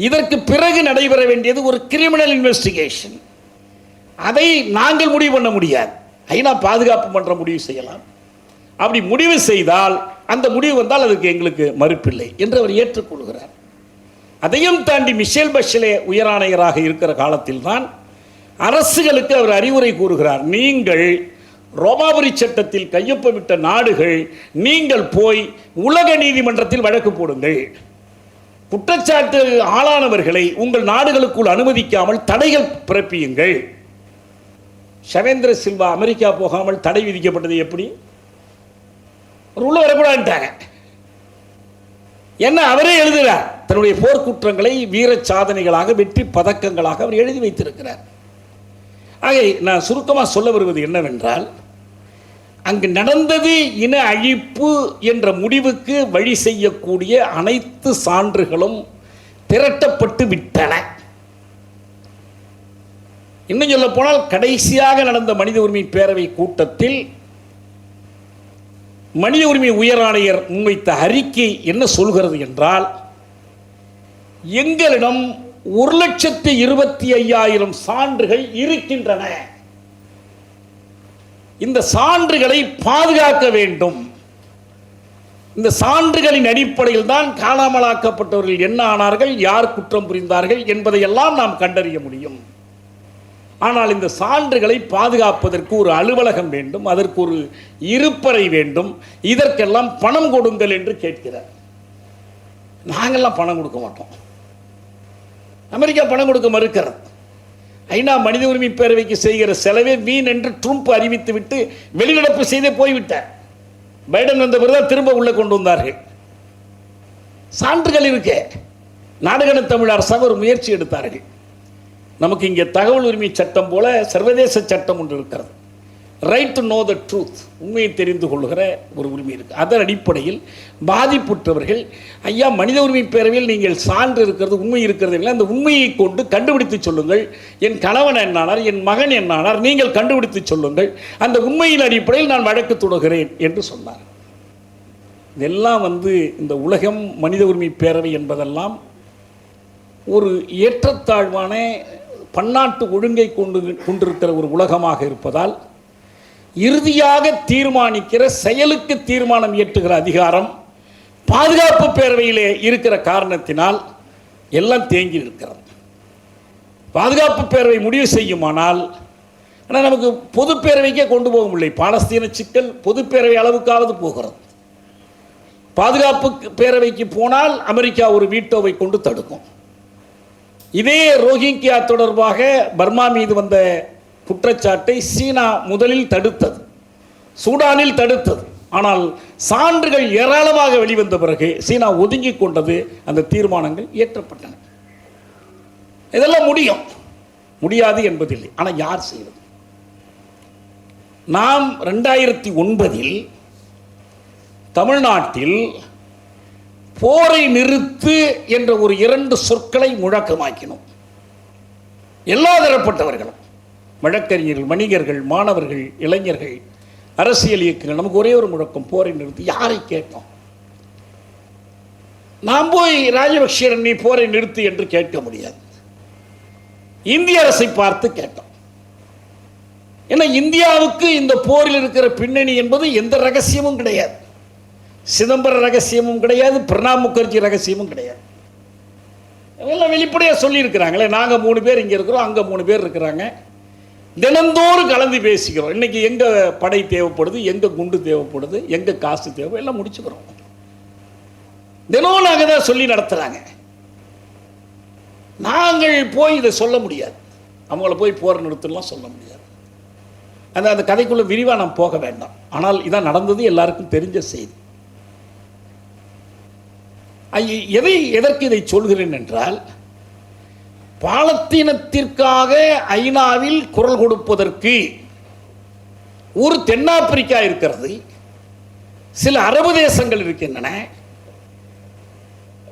இதற்கு பிறகு நடைபெற வேண்டியது ஒரு கிரிமினல் இன்வெஸ்டிகேஷன். அதை நாங்கள் முடிவு பண்ண முடியாது. ஐநா பாதுகாப்பு மன்றம் முடிவு செய்யலாம். அப்படி முடிவு செய்தால், அந்த முடிவு வந்தால் அதுக்கு எங்களுக்கு மறுப்பில்லை என்று அவர் ஏற்றுக்கொள்கிறார். அதையும் தாண்டி மிஷேல் பஷலே உயராணையராக இருக்கிற காலத்தில் தான் அரசுகளுக்கு அவர் அறிவுரை கூறுகிறார், நீங்கள் ரோமாபுரி சட்டத்தில் கையொப்பமிட்ட நாடுகள், நீங்கள் போய் உலக நீதிமன்றத்தில் வழக்கு போடுங்கள். குற்றச்சாட்டு ஆளானவர்களை உங்கள் நாடுகளுக்குள் அனுமதிக்காமல் தடைகள் பிறப்பியுங்கள். ஷவேந்திர சில்வா அமெரிக்கா போகாமல் தடை விதிக்கப்பட்டது எப்படி? உள்ள வரக்கூடாதுட்டாங்க. என்ன அவரே எழுதுகிறார், தன்னுடைய போர்க்குற்றங்களை வீர சாதனைகளாக வெற்றி பதக்கங்களாக அவர் எழுதி வைத்திருக்கிறார். ஆக நான் சுருக்கமாக சொல்ல வருவது என்னவென்றால், அங்கு நடந்தது இன அழிப்பு என்ற முடிவுக்கு வழி செய்யக்கூடிய அனைத்து சான்றுகளும் திரட்டப்பட்டு விட்டன. இன்னும் சொல்ல போனால், கடைசியாக நடந்த மனித உரிமை பேரவை கூட்டத்தில் மனித உரிமை உயர் ஆணையர் முன்வைத்த அறிக்கை என்ன சொல்கிறது என்றால், எங்களிடம் 1,25,000 சான்றுகள் இருக்கின்றன. இந்த சான்றுகளை பாதுகாக்க வேண்டும். இந்த சான்றுகளின் அடிப்படையில் தான் காணாமலாக்கப்பட்டவர்கள் என்ன ஆனார்கள், யார் குற்றம் புரிந்தார்கள் என்பதையெல்லாம் நாம் கண்டறிய முடியும். ஆனால் இந்த சான்றுகளை பாதுகாப்பதற்கு ஒரு அலுவலகம் வேண்டும், அதற்கு ஒரு இருப்பறை வேண்டும், இதற்கெல்லாம் பணம் கொடுங்கள் என்று கேட்கிறார். நாங்கள்லாம் பணம் கொடுக்க மாட்டோம். அமெரிக்கா பணம் கொடுக்க மறுக்கிறது. ஐநா மனித உரிமை பேரவைக்கு செய்கிற செலவே வீண் என்று ட்ரம்ப் அறிவித்து விட்டு வெளிநடப்பு செய்தே போய்விட்டார். பைடன் வந்த பிறகு திரும்ப உள்ள கொண்டு வந்தார்கள். சான்றுகள் இருக்க நாடுகண தமிழ் அரசாங்கம் ஒரு முயற்சி எடுத்தார்கள். நமக்கு இங்கே தகவல் உரிமை சட்டம் போல சர்வதேச சட்டம் ஒன்று இருக்கிறது. Right to know the truth, உண்மையை தெரிந்து கொள்கிற ஒரு உரிமை இருக்குது. அதன் அடிப்படையில் பாதிப்புற்றவர்கள், ஐயா மனித உரிமை பேரவையில் நீங்கள் சான்று இருக்கிறது, உண்மை இருக்கிறது இல்லை, அந்த உண்மையை கொண்டு கண்டுபிடித்து சொல்லுங்கள். என் கணவன் என்னானார், என் மகன் என்னானார், நீங்கள் கண்டுபிடித்து சொல்லுங்கள். அந்த உண்மையின் அடிப்படையில் நான் வழக்கு தொடுகிறேன் என்று சொன்னார். இதெல்லாம் இந்த உலகம் மனித உரிமை பேரவை என்பதெல்லாம் ஒரு ஏற்றத்தாழ்வான பன்னாட்டு ஒழுங்கை கொண்டிருக்கிற ஒரு உலகமாக இருப்பதால் இறுதியாக தீர்மானிக்கிற, செயலுக்கு தீர்மானம் இயற்றுகிற அதிகாரம் பாதுகாப்பு பேரவையிலே இருக்கிற காரணத்தினால் எல்லாம் தேங்கி இருக்கிறது. பாதுகாப்பு பேரவை முடிவு செய்யுமானால், ஆனால் நமக்கு பொது பேரவைக்கே கொண்டு போக முடியலை. பாலஸ்தீன சிக்கல் பொது பேரவை அளவுக்காவது போகிறது. பாதுகாப்பு பேரவைக்கு போனால் அமெரிக்கா ஒரு வீட்டோவை கொண்டு தடுக்கும். இதே ரோஹிங்கியா தொடர்பாக பர்மா மீது வந்த குற்றச்சாட்டை சீனா முதலில் தடுத்தது, சூடானில் தடுத்தது. ஆனால் சான்றுகள் ஏராளமாக வெளிவந்த பிறகு சீனா ஒதுங்கிக் கொண்டது, அந்த தீர்மானங்கள் இயற்றப்பட்டன. இதெல்லாம் முடியாது என்பதில்லை. ஆனால் யார் செய்வது? நாம் 2009 தமிழ்நாட்டில் போரை நிறுத்து என்ற ஒரு 2 சொற்களை முழக்கமாக்கினோம். எல்லா தரப்பட்டவர்களும், வழக்கறிஞர்கள், வணிகர்கள், மாணவர்கள், இளைஞர்கள், அரசியல் இயக்கங்கள், நமக்கு ஒரே ஒரு முழக்கம், போரை நிறுத்தி. யாரை கேட்டோம்? நாம் போய் ராஜபக்சேரன் நீ போரை நிறுத்து என்று கேட்க முடியாது. இந்திய அரசை பார்த்து கேட்டோம். ஏன்னா இந்தியாவுக்கு இந்த போரில் இருக்கிற பின்னணி என்பது எந்த ரகசியமும் கிடையாது. சிதம்பர ரகசியமும் கிடையாது, பிரணாப் முகர்ஜி ரகசியமும் கிடையாது. எல்லாம் வெளிப்படையாக சொல்லியிருக்கிறாங்களே. நாங்கள் 3 பேர் இங்கே இருக்கிறோம், அங்கே 3 பேர் இருக்கிறாங்க, தினந்தோறும் கலந்து பேசிக்கிறோம். இன்னைக்கு எங்கே படை தேவைப்படுது, எங்கே குண்டு தேவைப்படுது, எங்கே காசு தேவை, எல்லாம் முடிச்சுக்கிறோம். தினம் நாங்கள் தான் சொல்லி நடத்துகிறாங்க. நாங்கள் போய் இதை சொல்ல முடியாது, அவங்கள போய் போர் நிறுத்தலாம் சொல்ல முடியாது. அந்த கதைக்குள்ள விரிவாக நாம் போக வேண்டாம். ஆனால் இதான் நடந்தது, எல்லாருக்கும் தெரிஞ்ச செய்தி. எதற்கு இதை சொல்கிறேன் என்றால், பாலஸ்தீனத்திற்காக ஐநாவில் குரல் கொடுப்பதற்கு ஒரு தென்னாப்பிரிக்கா இருக்கிறது, சில அரபு தேசங்கள் இருக்கின்றன.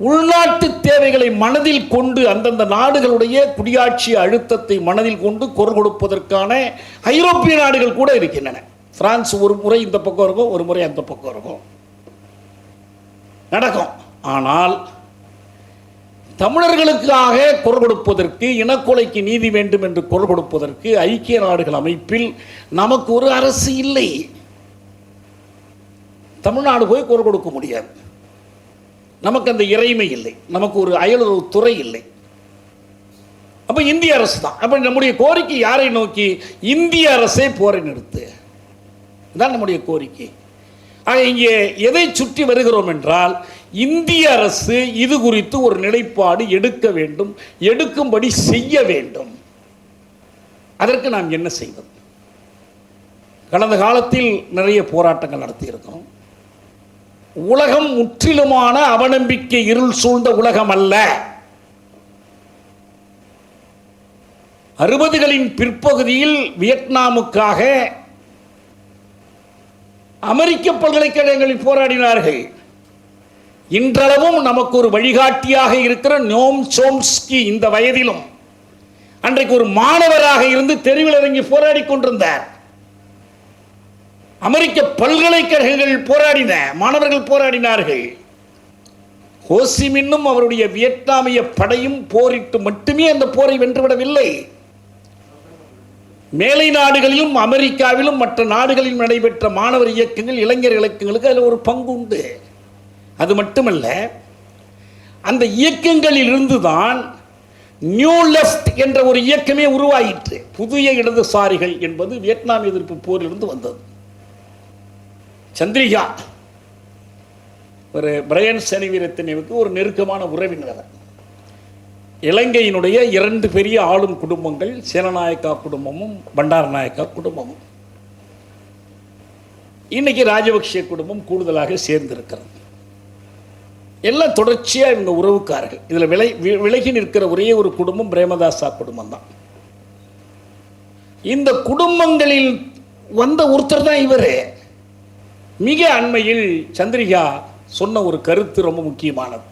உள்நாட்டு தேவைகளை மனதில் கொண்டு, அந்தந்த நாடுகளுடைய குடியாட்சி அழுத்தத்தை மனதில் கொண்டு குரல் கொடுப்பதற்கான ஐரோப்பிய நாடுகள் கூட இருக்கின்றன. பிரான்ஸ் ஒரு முறை இந்த பக்கம் இருக்கும், ஒரு முறை அந்த பக்கம் இருக்கும், நடக்கும். ஆனால் தமிழர்களுக்காக குரல் கொடுப்பதற்கு, இனக்கொலைக்கு நீதி வேண்டும் என்று குரல் கொடுப்பதற்கு ஐக்கிய நாடுகள் அமைப்பில் நமக்கு ஒரு அரசு இல்லை. தமிழ்நாடு போய் குரல் கொடுக்க முடியாது. நமக்கு அந்த இறைமை இல்லை, நமக்கு ஒரு அயலுறவு துறை இல்லை. அப்போ இந்திய அரசு தான். அப்போ நம்முடைய கோரிக்கை யாரை நோக்கி? இந்திய அரசே போரை நிறுத்து, இதுதான் நம்முடைய கோரிக்கை. ஆக இங்கே எதை சுற்றி வருகிறோம் என்றால், இந்திய அரசு இது குறித்து ஒரு நிலைப்பாடு எடுக்க வேண்டும், எடுக்கும்படி செய்ய வேண்டும். அதற்கு நாம் என்ன செய்வது? கடந்த காலத்தில் நிறைய போராட்டங்கள் நடத்தி இருக்கிறோம். உலகம் முற்றிலுமான அவநம்பிக்கை இருள் சூழ்ந்த உலகம் அல்ல. 60களின் பிற்பகுதியில் வியட்நாமுக்காக அமெரிக்க பல்கலைக்கழகங்களில் போராடினார்கள். இன்றளவும் நமக்கு ஒரு வழிகாட்டியாக இருக்கிற நோம் சோம்ஸ்கி இந்த வயதிலும் அன்றைக்கு ஒரு மாணவராக இருந்து தெருவில் இறங்கி போராடி கொண்டிருந்தார். அமெரிக்க பல்கலைக்கழகங்கள் போராடின, மாணவர்கள் போராடினார்கள். ஹோசிமின்னும் அவருடைய வியட்நாமிய படையும் போரிட்டு மட்டுமே அந்த போரை வென்றுவிடவில்லை. மேலை நாடுகளிலும் அமெரிக்காவிலும் மற்ற நாடுகளிலும் நடைபெற்ற மாணவர் இயக்கங்கள், இளைஞர் இயக்கங்களுக்கு அதில் ஒரு பங்கு உண்டு. அது மட்டுமல்ல, அந்த இயக்கங்களில் இருந்துதான் நியூ லெஃப்ட் என்ற ஒரு இயக்கமே உருவாயிற்று. புதிய இடதுசாரிகள் என்பது வியட்நாம் எதிர்ப்பு போரிலிருந்து வந்தது. சந்திரிகா ஒரு பிரையன் செனவிரத்தினவுக்கு ஒரு நெருக்கமான உறவினர். இலங்கையினுடைய 2 பெரிய ஆளும் குடும்பங்கள் சேனநாயக்கா குடும்பமும் பண்டாரநாயக்கா குடும்பமும். இன்னைக்கு ராஜபக்ஷ குடும்பம் கூடுதலாக சேர்ந்திருக்கிறது. எல்லாம் தொடர்ச்சியாக இவங்க உறவுக்காரர்கள். இதில் விலகி நிற்கிற ஒரே ஒரு குடும்பம் பிரேமதாசா குடும்பம் தான். இந்த குடும்பங்களில் வந்த ஒருத்தர் தான் இவர். மிக அண்மையில் சந்திரிகா சொன்ன ஒரு கருத்து ரொம்ப முக்கியமானது.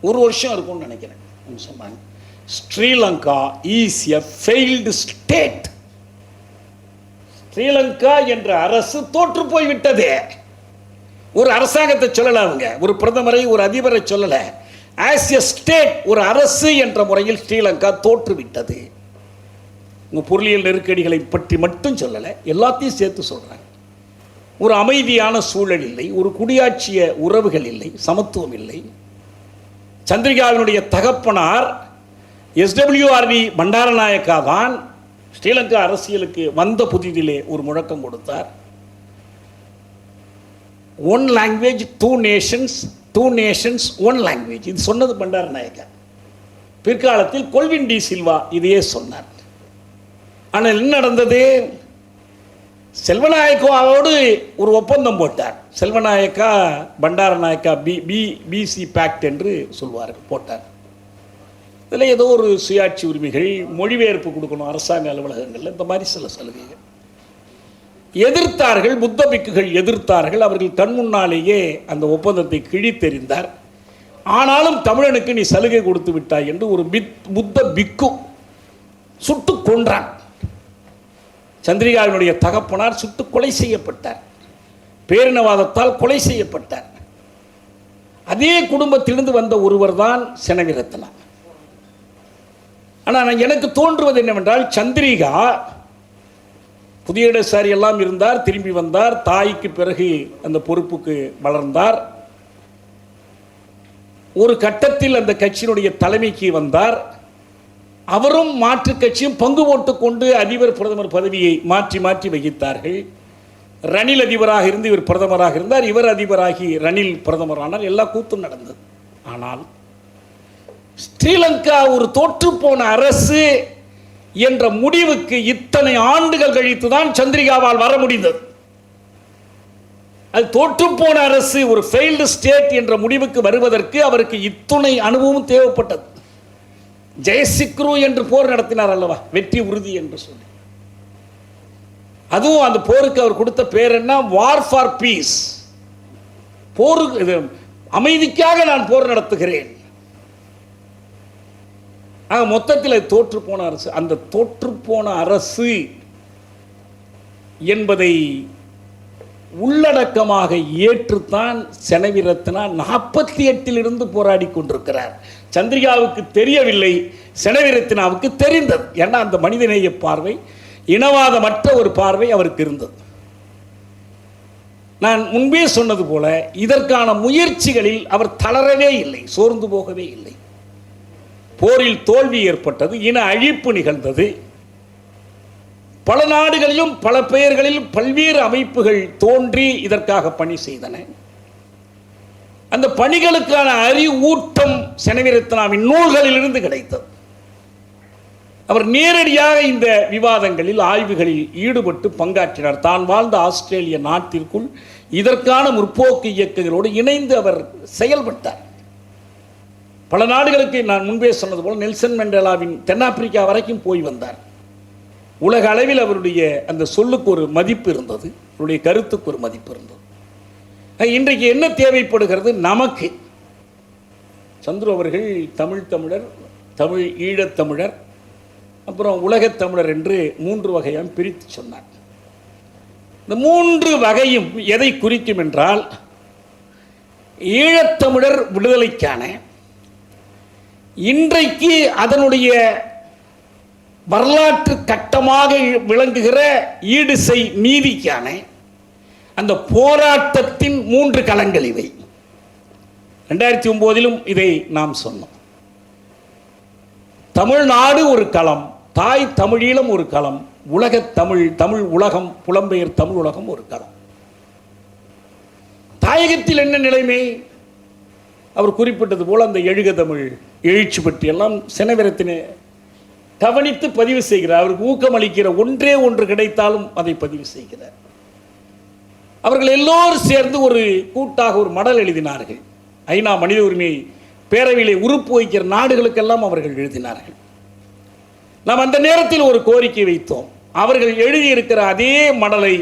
ஒரு வருஷம் இருக்கும்னு நினைக்கிறேன். சொன்னாங்க, Sri Lanka is a failed state. Sri Lanka என்ற அரசு தோற்று போய்விட்டது. ஒரு அரசாங்கத்தை சொல்லல, அவங்க ஒரு பிரதமரை ஒரு அதிபரை சொல்லல. ஆஸ் எ ஸ்டேட், ஒரு அரசு என்ற முறையில் ஸ்ரீலங்கா தோற்றுவிட்டது. உங்க பொருளியல் நெருக்கடிகளை பற்றி மட்டும் சொல்லலை, எல்லாத்தையும் சேர்த்து சொல்றாங்க. ஒரு அமைதியான சூழல் இல்லை, ஒரு குடியாட்சிய உறவுகள் இல்லை, சமத்துவம் இல்லை. சந்திரிகாவினுடைய தகப்பனார் எஸ்டபிள்யூஆர்டி பண்டாரநாயக்கா தான் ஸ்ரீலங்கா அரசியலுக்கு வந்த புதிதிலே ஒரு முழக்கம் கொடுத்தார். 1 language 2 nations, 2 nations 1 language. இது சொன்னது பண்டாரநாயக்கா. பிற்காலத்தில் கொல்வின் டி சில்வா இதையே சொன்னார். ஆனால் என்ன நடந்தது? செல்வநாயக்காவோடு ஒரு ஒப்பந்தம் போட்டார். செல்வநாயக்கா பண்டாரநாயக்கா பிசி பேக்ட் என்று சொல்வார்கள், போட்டார். இதில் ஏதோ ஒரு சுயாட்சி உரிமைகள், மொழிபெயர்ப்பு கொடுக்கணும் அரசாங்க அலுவலகங்களில், இந்த மாதிரி சில சலுகைகள் எதிர்த்தார்கள். புத்த பிக்குகள் எதிர்த்தார்கள். அவர்கள் கண் முன்னாலேயே அந்த ஒப்பந்தத்தை கிழித்தெறிந்தார். ஆனாலும் தமிழனுக்கு நீ சலுகை கொடுத்து விட்டாய் என்று ஒரு புத்த பிக்கு சுட்டு கொன்றான். சந்திரிகாவினுடைய தகப்பனார் சுட்டு கொலை செய்யப்பட்டார். பேரினவாதத்தால் கொலை செய்யப்பட்டார். அதே குடும்பத்திலிருந்து வந்த ஒருவர் தான் செனவிரத்னா. ஆனால் எனக்கு தோன்றுவது என்னவென்றால், சந்திரிகா புதிய இடதுசாரி எல்லாம் இருந்தார், திரும்பி வந்தார், தாய்க்கு பிறகு அந்த பொறுப்புக்கு வளர்ந்தார். ஒரு கட்டத்தில் அந்த கட்சியினுடைய தலைமைக்கு வந்தார். அவரும் மாற்று கட்சியும் பங்கு போட்டுக் கொண்டு அதிபர் பிரதமர் பதவியை மாற்றி மாற்றி வகித்தார்கள். ரணில் அதிபராக இருந்து இவர் பிரதமராக இருந்தார், இவர் அதிபராகி ரணில் பிரதமரானார். எல்லா கூத்தும் நடந்தது. ஆனால் ஸ்ரீலங்கா ஒரு தோற்றுப்போன அரசு என்ற முடிவுக்கு இத்தனை ஆண்டுகள் கழித்துதான் சந்திரிகாவால் வர முடிந்தது. அது தோற்றுப்போன அரசு, ஒரு ஃபெயில்டு ஸ்டேட் என்ற முடிவுக்கு வருவதற்கு அவருக்கு இத்துணை அனுபவம் தேவைப்பட்டது. ஜெயசிக்ரு என்று போர் நடத்தினார் அல்லவா, வெற்றி உறுதி என்று சொல்லி. அதுவும் அந்த போருக்கு அவர் கொடுத்த பேர் என்ன? வார் ஃபார் பீஸ். போருக்கு, அமைதிக்காக நான் போர் நடத்துகிறேன். மொத்தத்தில் தோற்றுப்போன அரசு. அந்த தோற்றுப்போன அரசு என்பதை உள்ளடக்கமாக ஏற்றுத்தான் செனவிரத்னா 48 போராடி கொண்டிருக்கிறார். சந்திரிகாவுக்கு தெரியவில்லை, செனவிரத்னாவுக்கு தெரிந்தது. ஏன்னா அந்த மனிதநேய பார்வை, இனவாதமற்ற ஒரு பார்வை அவருக்கு இருந்தது. நான் முன்பே சொன்னது போல இதற்கான முயற்சிகளில் அவர் தளரவே இல்லை, சோர்ந்து போகவே இல்லை. போரில் தோல்வி ஏற்பட்டது, இன அழிப்பு நிகழ்ந்தது. பல நாடுகளிலும் பல பெயர்களில் பல்வேறு அமைப்புகள் தோன்றி இதற்காக பணி செய்தன. அந்த பணிகளுக்கான அறிவூட்டம் செனவிரத்னாவின் நூல்களிலிருந்து கிடைத்தது. அவர் நேரடியாக இந்த விவாதங்களில், ஆய்வுகளில் ஈடுபட்டு பங்காற்றினார். தான் வாழ்ந்த ஆஸ்திரேலிய நாட்டிற்குள் இதற்கான முற்போக்கு இயக்கங்களோடு இணைந்து அவர் செயல்பட்டார். பல நாடுகளுக்கு நான் முன்பே சொன்னது போல நெல்சன் மண்டேலாவின் தென்னாப்பிரிக்கா வரைக்கும் போய் வந்தார். உலக அளவில் அவருடைய அந்த சொல்லுக்கு ஒரு மதிப்பு இருந்தது, அவருடைய கருத்துக்கு ஒரு மதிப்பு இருந்தது. இன்றைக்கு என்ன தேவைப்படுகிறது நமக்கு? சந்துரு அவர்கள் தமிழர், தமிழ் ஈழத்தமிழர், அப்புறம் உலகத்தமிழர் என்று 3 வகையாக பிரித்து சொன்னார். இந்த 3 வகையும் எதை குறிக்கும் என்றால், ஈழத்தமிழர் விடுதலைக்கான, இன்றைக்கு அதனுடைய வரலாற்று கட்டமாக விளங்குகிற ஈடுசை நீதிக்கான, அந்த போராட்டத்தின் 3 களங்கள் இவை. 2009 இதை நாம் சொன்னோம். தமிழ்நாடு ஒரு களம், தாய் தமிழீழம் ஒரு களம், உலகத் தமிழ் உலகம், புலம்பெயர் தமிழ் உலகம் ஒரு களம். தாயகத்தில் என்ன நிலைமை? அவர் குறிப்பிட்டது போல அந்த எழுக தமிழ் எழுச்சி பற்றி எல்லாம் செனவிரத்தினை கவனித்து பதிவு செய்கிறார். அவருக்கு ஊக்கமளிக்கிற ஒன்றே ஒன்று கிடைத்தாலும் அதை பதிவு செய்கிறார். அவர்கள் எல்லோரும் சேர்ந்து ஒரு கூட்டாக ஒரு மடல் எழுதினார்கள். ஐநா மனித உரிமை பேரவையிலே உறுப்பு வைக்கிற நாடுகளுக்கெல்லாம் அவர்கள் எழுதினார்கள். நாம் அந்த நேரத்தில் ஒரு கோரிக்கை வைத்தோம். அவர்கள் எழுதியிருக்கிற அதே மடலை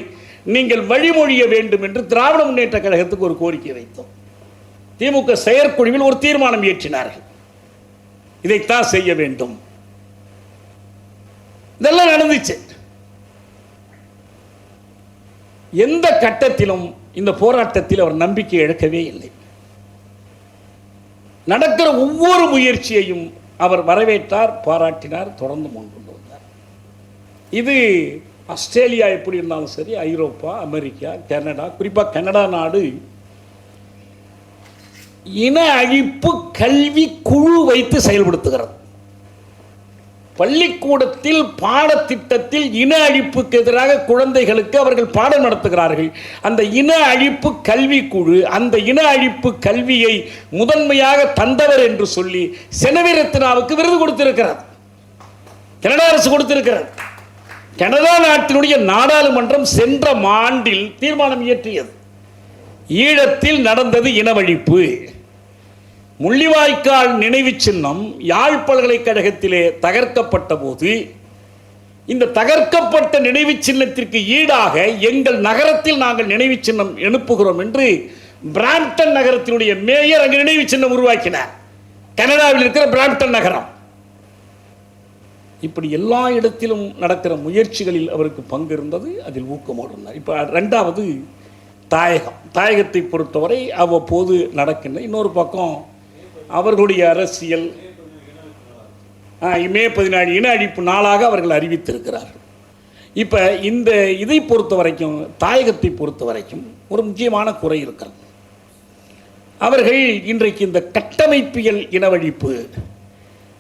நீங்கள் வழிமொழிய வேண்டும் என்று திராவிட முன்னேற்ற கழகத்துக்கு ஒரு கோரிக்கை வைத்தோம். திமுக செயற்குழுவில் ஒரு தீர்மானம் இயற்றினார்கள். இதைத்தான் செய்ய வேண்டும். இதெல்லாம் நடந்துச்சு. எந்த கட்டத்திலும் இந்த போராட்டத்தில் அவர் நம்பிக்கை இழக்கவே இல்லை. நடக்கிற ஒவ்வொரு முயற்சியையும் அவர் வரவேற்றார், பாராட்டினார், தொடர்ந்து முன்கொண்டு வந்தார். இது ஆஸ்திரேலியா எப்படி இருந்தாலும் சரி, ஐரோப்பா, அமெரிக்கா, கனடா, குறிப்பாக கனடா நாடு இன அழிப்பு கல்வி குழு வைத்து செயல்படுத்துகிறது. பள்ளிக்கூடத்தில் பாடத்திட்டத்தில் இன அழிப்புக்கு எதிராக குழந்தைகளுக்கு அவர்கள் பாடம் நடத்துகிறார்கள். அந்த இன அழிப்பு கல்வி குழு அந்த இன அழிப்பு கல்வியை முதன்மையாக தந்தவர் என்று சொல்லி செனவிரத்னாவுக்கு விருது கொடுத்திருக்கிறது. கனடா அரசு கொடுத்திருக்கிறது. கனடா நாட்டினுடைய நாடாளுமன்றம் சென்ற ஆண்டில் தீர்மானம் இயற்றியது. ஈழத்தில் நடந்தது இனவழிப்பு. முள்ளிவாய்க்கால் நினைவு சின்னம் யாழ் பல்கலைக்கழகத்திலே தகர்க்கப்பட்ட போது இந்த தகர்க்கப்பட்ட நினைவு சின்னத்திற்கு ஈடாக எங்கள் நகரத்தில் நாங்கள் நினைவு சின்னம் எழுப்புகிறோம் என்று பிராம்டன் நகரத்தினுடைய மேயர் அங்கு நினைவு சின்னம் உருவாக்கினார். கனடாவில் இருக்கிற பிராம்டன் நகரம். இப்படி எல்லா இடத்திலும் நடக்கிற முயற்சிகளில் அவருக்கு பங்கு இருந்தது. அதில் ஊக்கமோடு இருந்தார். இப்போ 2வது தாயகத்தை பொறுத்தவரை அவ்வப்போது நடக்கின்ற இன்னொரு பக்கம் அவர்களுடைய அரசியல் மே 14 இன அழிப்பு நாளாக அவர்கள் அறிவித்திருக்கிறார்கள். இப்போ இந்த இதை பொறுத்த வரைக்கும், தாயகத்தை பொறுத்த வரைக்கும் ஒரு முக்கியமான குறை இருக்கிறது. அவர்கள் இன்றைக்கு இந்த கட்டமைப்பியல் இனவழிப்பு,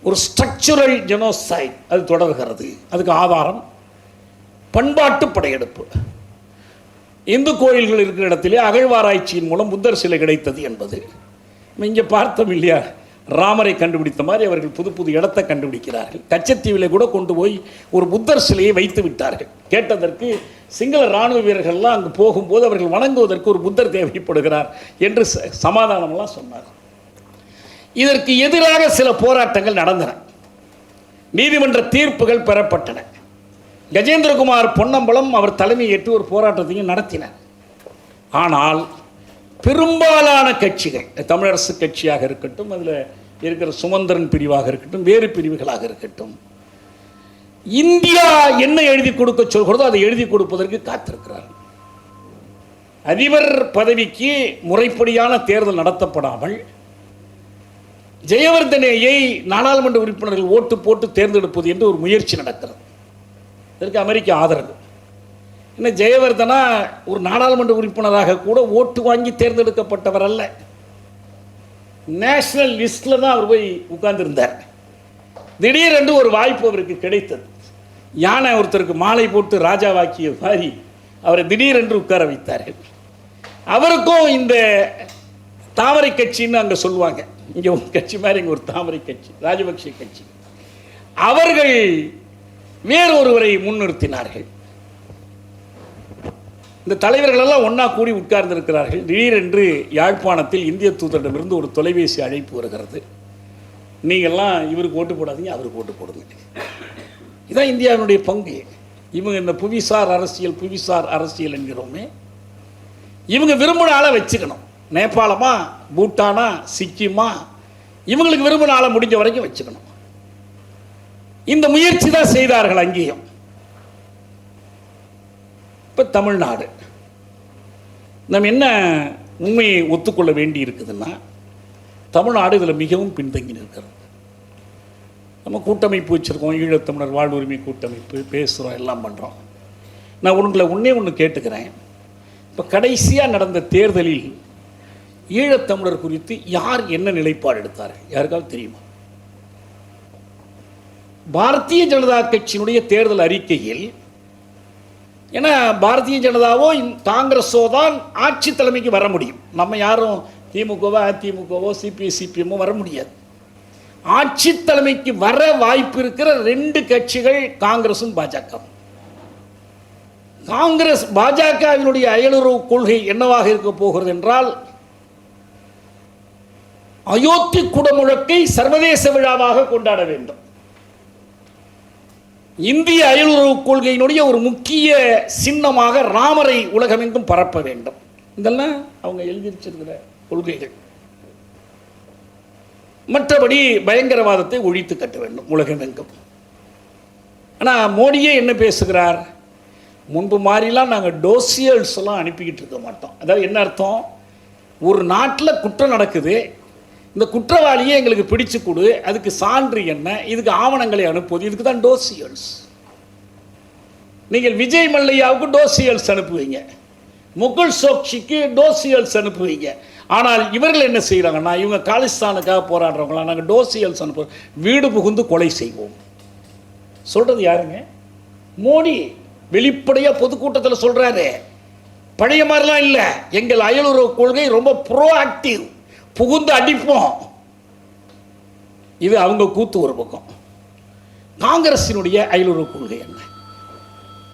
ஒரு ஸ்ட்ரக்சரல் ஜெனோசைட் அது தொடர்கிறது. அதுக்கு ஆதாரம் பண்பாட்டு படையெடுப்பு. இந்து கோயில்கள் இருக்கிற இடத்திலே அகழ்வாராய்ச்சியின் மூலம் புத்தர் சிலை கிடைத்தது என்பது இங்கே பார்த்தோம் இல்லையா? ராமரை கண்டுபிடித்த மாதிரி அவர்கள் புது புது இடத்தை கண்டுபிடிக்கிறார்கள். கச்சத்தீவில் கூட கொண்டு போய் ஒரு புத்தர் சிலையை வைத்து விட்டார்கள். கேட்டதற்கு சிங்கள இராணுவ வீரர்கள்லாம் அங்கு போகும்போது அவர்கள் வணங்குவதற்கு ஒரு புத்தர் தேவைப்படுகிறார் என்று சமாதானமெல்லாம் சொன்னார். இதற்கு எதிராக சில போராட்டங்கள் நடந்தன. நீதிமன்ற தீர்ப்புகள் பெறப்பட்டன. கஜேந்திரகுமார் பொன்னம்பலம் அவர் தலைமையேற்று ஒரு போராட்டத்தையும் நடத்தினார். ஆனால் பெரும்பாலான கட்சிகள், தமிழரசு கட்சியாக இருக்கட்டும், அதில் இருக்கிற சுமந்திரன் பிரிவாக இருக்கட்டும், வேறு பிரிவுகளாக இருக்கட்டும், இந்தியா என்ன எழுதி கொடுக்க சொல்கிறதோ அதை எழுதி கொடுப்பதற்கு காத்திருக்கிறார்கள். அதிபர் பதவிக்கு முறைப்படியான தேர்தல் நடத்தப்படாமல் ஜெயவர்தனேயை நாடாளுமன்ற உறுப்பினர்கள் ஓட்டு போட்டு தேர்ந்தெடுப்பது என்று ஒரு முயற்சி நடக்கிறது. இதற்கு அமெரிக்க ஆதரவு. இன்னும் ஜெயவர்தனா ஒரு நாடாளுமன்ற உறுப்பினராக கூட ஓட்டு வாங்கி தேர்ந்தெடுக்கப்பட்டவர் அல்ல. நேஷனல் லிஸ்டில் தான் அவர் போய் உட்கார்ந்துருந்தார். திடீரென்று ஒரு வாய்ப்பு அவருக்கு கிடைத்தது. யானை ஒருத்தருக்கு மாலை போட்டு ராஜாவாக்கிய மாதிரி அவரை திடீரென்று உட்கார வைத்தார்கள். அவருக்கும் இந்த தாமரை கட்சின்னு அங்கே சொல்லுவாங்க. இங்கே ஒரு கட்சி மாதிரி இங்கே ஒரு தாமரை கட்சி, ராஜபக்ஷ கட்சி. அவர்கள் வேறொருவரை முன்னிறுத்தினார்கள். இந்த தலைவர்களெல்லாம் ஒன்றா கூடி உட்கார்ந்திருக்கிறார்கள். திடீரென்று யாழ்ப்பாணத்தில் இந்திய தூதரிடமிருந்து ஒரு தொலைபேசி அழைப்பு வருகிறது. நீங்கள்லாம் இவருக்கு ஓட்டு போடாதீங்க, அவருக்கு ஓட்டு போடுங்க. இதுதான் இந்தியாவினுடைய பங்கு. இவங்க இந்த புவிசார் அரசியல் என்கிறோமே, இவங்க விரும்பின ஆளை வச்சுக்கணும். நேபாளமா, பூட்டானா, சிக்கிமா, இவங்களுக்கு விரும்பின ஆளை முடிஞ்ச வரைக்கும் வச்சுக்கணும். இந்த முயற்சி தான் செய்தார்கள் அங்கேயும். இப்போ தமிழ்நாடு நம்ம என்ன உண்மையை ஒத்துக்கொள்ள வேண்டி இருக்குதுன்னா, தமிழ்நாடு இதில் மிகவும் பின்தங்கி நிற்கிறது. நம்ம கூட்டமைப்பு வச்சுருக்கோம், ஈழத்தமிழர் வாழ்வுரிமை கூட்டமைப்பு, பேசுகிறோம், எல்லாம் பண்ணுறோம். நான் ஒன்றில் ஒன்றே ஒன்று கேட்டுக்கிறேன். இப்போ கடைசியாக நடந்த தேர்தலில் ஈழத்தமிழர் குறித்து யார் என்ன நிலைப்பாடு எடுத்தார் யாருக்காவது தெரியுமா? பாரதிய ஜனதா கட்சியினுடைய தேர்தல் அறிக்கையில், ஏன்னா பாரதிய ஜனதாவோ காங்கிரஸோ தான் ஆட்சி தலைமைக்கு வர முடியும், நம்ம யாரும் திமுகவோ அதிமுகவோ சிபிஎம்மோ வர முடியாது. ஆட்சி தலைமைக்கு வர வாய்ப்பு இருக்கிற 2 கட்சிகள் காங்கிரசும் பாஜக. காங்கிரஸ் பாஜகவினுடைய அயலுறவு கொள்கை என்னவாக இருக்க போகிறது என்றால், அயோத்தி குடமுழக்கை சர்வதேச விழாவாக கொண்டாட வேண்டும். இந்திய அயலுறவு கொள்கையினுடைய ஒரு முக்கிய சின்னமாக ராமரை உலகமெங்கும் பரப்ப வேண்டும். இதெல்லாம் அவங்க எழுதி வச்சிருக்கிற கொள்கைகள். மற்றபடி பயங்கரவாதத்தை ஒழித்து கட்ட வேண்டும் உலகமெங்கும். ஆனால் மோடியே என்ன பேசுகிறார்? முன்பு மாதிரிலாம் நாங்கள் டோசியல்ஸ் எல்லாம் அனுப்பிக்கிட்டு இருக்க மாட்டோம். அதாவது என்ன அர்த்தம்? ஒரு நாட்டில் குற்றம் நடக்குது, இந்த குற்றவாளியை எங்களுக்கு பிடிச்சு கொடு, அதுக்கு சான்று என்ன, இதுக்கு ஆவணங்களை அனுப்புவது, இதுக்கு தான் டோசியல்ஸ். நீங்கள் விஜய் மல்லையாவுக்கு டோசியல்ஸ் அனுப்புவீங்க, முகுல் சோக்ஷிக்கு டோசியல்ஸ் அனுப்புவீங்க. ஆனால் இவர்கள் என்ன செய்கிறாங்கன்னா, இவங்க காலிஸ்தானுக்காக போராடுறவங்களாம் நாங்கள் டோசியல்ஸ் அனுப்புவோம், வீடு புகுந்து கொலை செய்வோம். சொல்கிறது யாருங்க? மோடி வெளிப்படையாக பொதுக்கூட்டத்தில் சொல்கிறாரு. பழைய மாதிரிலாம் இல்லை, எங்கள் அயலுறவு கொள்கை ரொம்ப ப்ரோ ஆக்டிவ், புகுந்து அடிப்போம். இது அவங்க கூத்து ஒரு பக்கம். காங்கிரசினுடைய அயலுறவு கொள்கை என்ன?